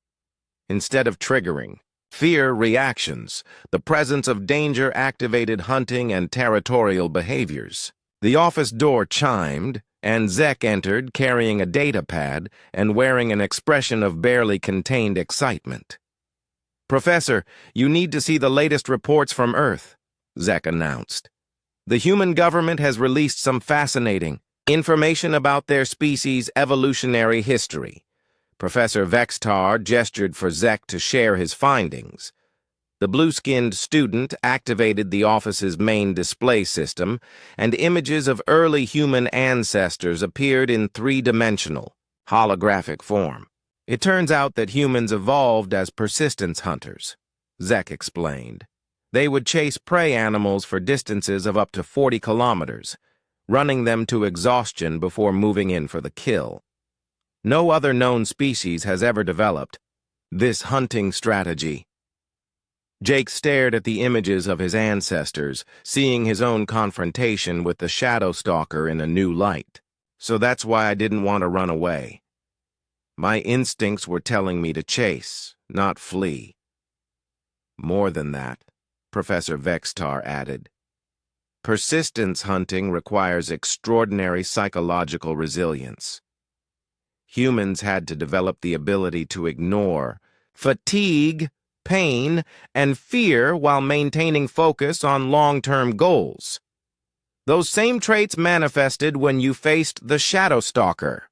Instead of triggering fear reactions, the presence of danger activated hunting and territorial behaviors." The office door chimed, and Zek entered carrying a data pad and wearing an expression of barely contained excitement. "Professor, you need to see the latest reports from Earth," Zek announced. "The human government has released some fascinating information about their species' evolutionary history." Professor Vextar gestured for Zek to share his findings. The blue-skinned student activated the office's main display system, and images of early human ancestors appeared in three-dimensional, holographic form. "It turns out that humans evolved as persistence hunters," Zek explained. "They would chase prey animals for distances of up to 40 kilometers, running them to exhaustion before moving in for the kill. No other known species has ever developed this hunting strategy." Jake stared at the images of his ancestors, seeing his own confrontation with the Shadowstalker in a new light. "So that's why I didn't want to run away. My instincts were telling me to chase, not flee." "More than that," Professor Vextar added. "Persistence hunting requires extraordinary psychological resilience. Humans had to develop the ability to ignore fatigue, pain, and fear while maintaining focus on long-term goals. Those same traits manifested when you faced the Shadowstalker."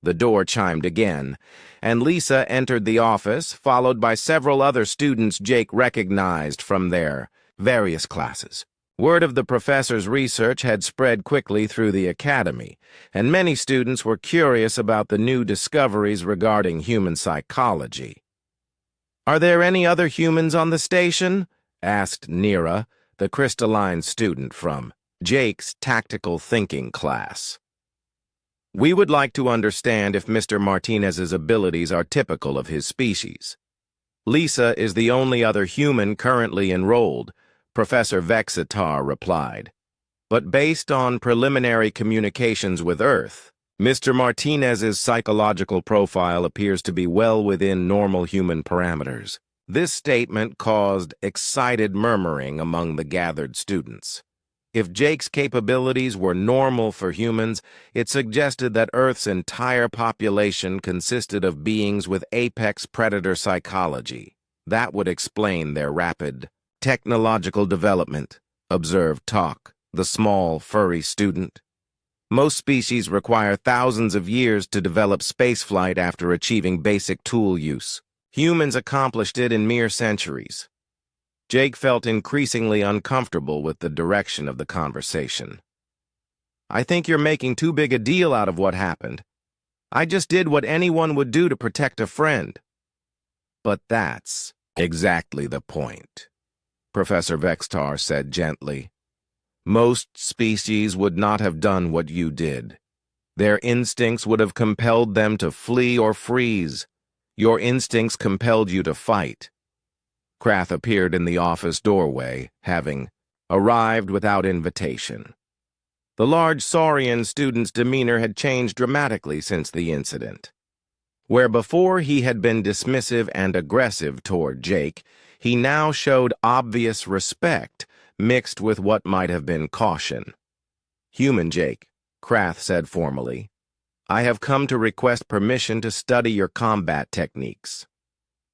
The door chimed again, and Lisa entered the office, followed by several other students Jake recognized from their various classes. Word of the professor's research had spread quickly through the academy, and many students were curious about the new discoveries regarding human psychology. "Are there any other humans on the station?" asked Nira, the crystalline student from Jake's tactical thinking class. "We would like to understand if Mr. Martinez's abilities are typical of his species. Lisa is the only other human currently enrolled," Professor Vextar replied. "But based on preliminary communications with Earth, Mr. Martinez's psychological profile appears to be well within normal human parameters." This statement caused excited murmuring among the gathered students. If Jake's capabilities were normal for humans, it suggested that Earth's entire population consisted of beings with apex predator psychology. That would explain their rapid technological development, observed Talk, the small, furry student. "Most species require thousands of years to develop spaceflight after achieving basic tool use. Humans accomplished it in mere centuries." Jake felt increasingly uncomfortable with the direction of the conversation. "I think you're making too big a deal out of what happened. I just did what anyone would do to protect a friend." "But that's exactly the point," Professor Vextar said gently. "Most species would not have done what you did. Their instincts would have compelled them to flee or freeze. Your instincts compelled you to fight." Krath appeared in the office doorway, having arrived without invitation. The large Saurian student's demeanor had changed dramatically since the incident. Where before he had been dismissive and aggressive toward Jake, he now showed obvious respect, mixed with what might have been caution. "Human Jake," Krath said formally, "I have come to request permission to study your combat techniques."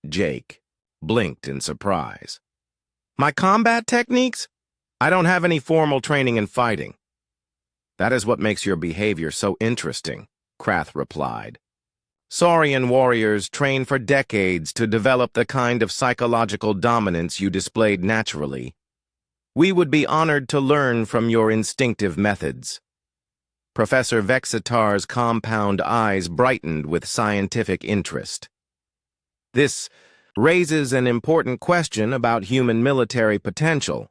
Jake blinked in surprise. "My combat techniques? I don't have any formal training in fighting." "That is what makes your behavior so interesting," Krath replied. "Saurian warriors train for decades to develop the kind of psychological dominance you displayed naturally. We would be honored to learn from your instinctive methods." Professor Vexitar's compound eyes brightened with scientific interest. "This raises an important question about human military potential.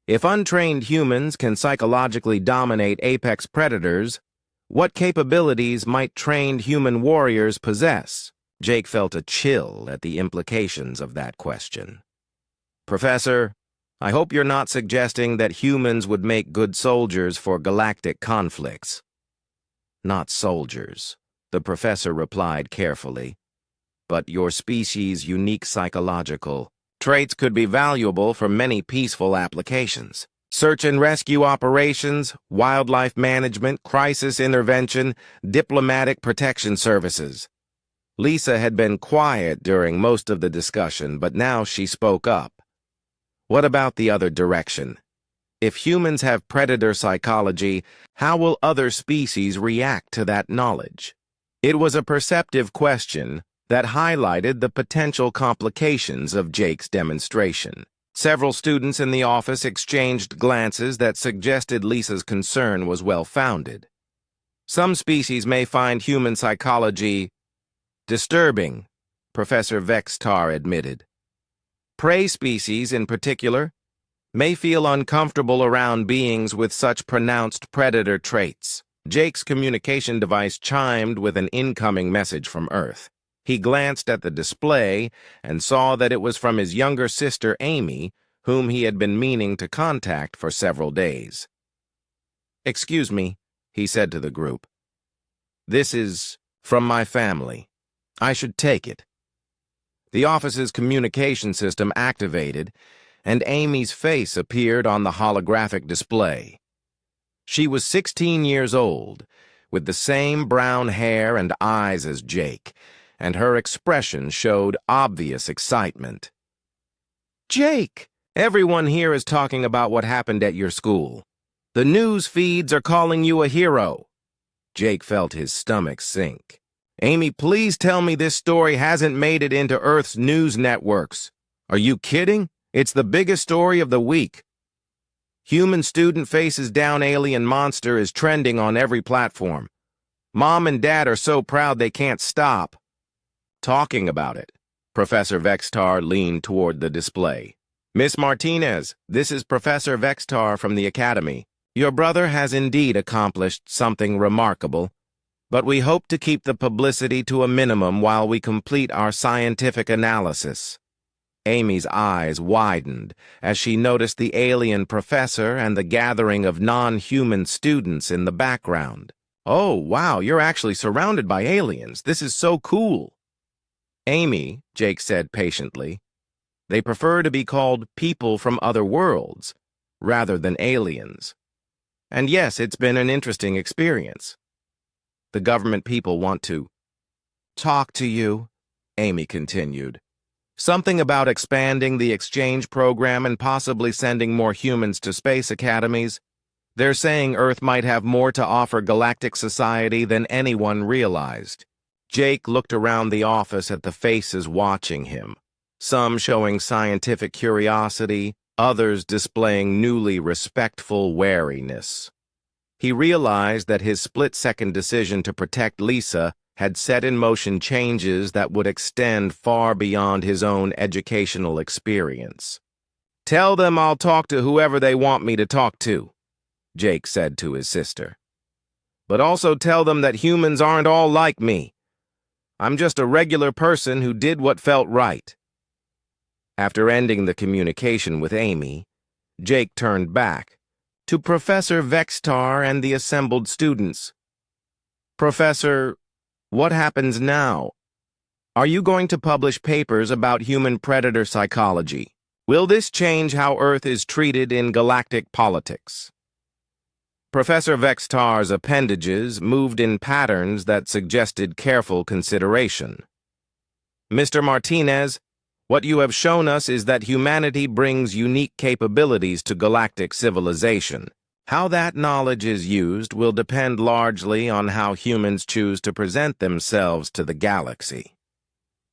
If untrained humans can psychologically dominate apex predators, what capabilities might trained human warriors possess?" Jake felt a chill at the implications of that question. "Professor, I hope you're not suggesting that humans would make good soldiers for galactic conflicts." "Not soldiers," the professor replied carefully, "but your species' unique psychological traits could be valuable for many peaceful applications. Search and rescue operations, wildlife management, crisis intervention, diplomatic protection services." Lisa had been quiet during most of the discussion, but now she spoke up. "What about the other direction? If humans have predator psychology, how will other species react to that knowledge?" It was a perceptive question that highlighted the potential complications of Jake's demonstration. Several students in the office exchanged glances that suggested Lisa's concern was well-founded. "Some species may find human psychology disturbing," Professor Vextar admitted. "Prey species, in particular, may feel uncomfortable around beings with such pronounced predator traits." Jake's communication device chimed with an incoming message from Earth. He glanced at the display and saw that it was from his younger sister, Amy, whom he had been meaning to contact for several days. "Excuse me," he said to the group. "This is from my family. I should take it." The office's communication system activated, and Amy's face appeared on the holographic display. She was 16 years old, with the same brown hair and eyes as Jake, and her expression showed obvious excitement. "Jake, everyone here is talking about what happened at your school. The news feeds are calling you a hero." Jake felt his stomach sink. "Amy, please tell me this story hasn't made it into Earth's news networks. Are you kidding? It's the biggest story of the week. Human student faces down alien monster is trending on every platform. Mom and Dad are so proud they can't stop talking about it." Professor Vextar leaned toward the display. "Miss Martinez, this is Professor Vextar from the Academy. Your brother has indeed accomplished something remarkable, but we hope to keep the publicity to a minimum while we complete our scientific analysis." Amy's eyes widened as she noticed the alien professor and the gathering of non-human students in the background. "Oh, wow, you're actually surrounded by aliens. This is so cool." "Amy," Jake said patiently, "they prefer to be called people from other worlds, rather than aliens. And yes, it's been an interesting experience. The government people want to talk to you," Amy continued. "Something about expanding the exchange program and possibly sending more humans to space academies. They're saying Earth might have more to offer galactic society than anyone realized." Jake looked around the office at the faces watching him, some showing scientific curiosity, others displaying newly respectful wariness. He realized that his split-second decision to protect Lisa had set in motion changes that would extend far beyond his own educational experience. "Tell them I'll talk to whoever they want me to talk to," Jake said to his sister. "But also tell them that humans aren't all like me. I'm just a regular person who did what felt right." After ending the communication with Amy, Jake turned back to Professor Vextar and the assembled students. "Professor, what happens now?" Are you going to publish papers about human predator psychology? Will this change how Earth is treated in galactic politics? Professor Vextar's appendages moved in patterns that suggested careful consideration. Mr. Martinez, what you have shown us is that humanity brings unique capabilities to galactic civilization. How that knowledge is used will depend largely on how humans choose to present themselves to the galaxy.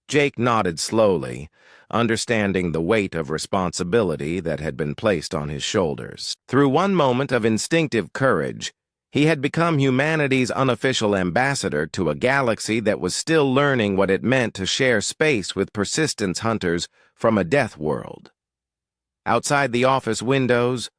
Jake nodded slowly, understanding the weight of responsibility that had been placed on his shoulders. Through one moment of instinctive courage, he had become humanity's unofficial ambassador to a galaxy that was still learning what it meant to share space with persistence hunters from a death world. Outside the office windows,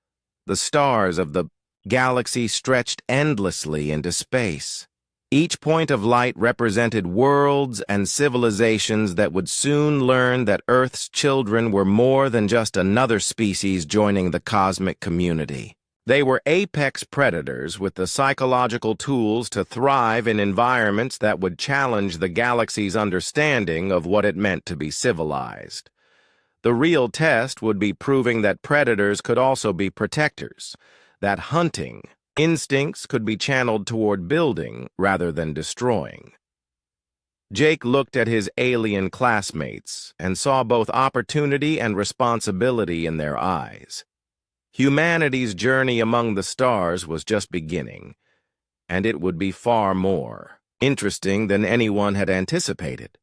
the stars of the galaxy stretched endlessly into space. Each point of light represented worlds and civilizations that would soon learn that Earth's children were more than just another species joining the cosmic community. They were apex predators with the psychological tools to thrive in environments that would challenge the galaxy's understanding of what it meant to be civilized. The real test would be proving that predators could also be protectors, that hunting instincts could be channeled toward building rather than destroying. Jake looked at his alien classmates and saw both opportunity and responsibility in their eyes. Humanity's journey among the stars was just beginning, and it would be far more interesting than anyone had anticipated.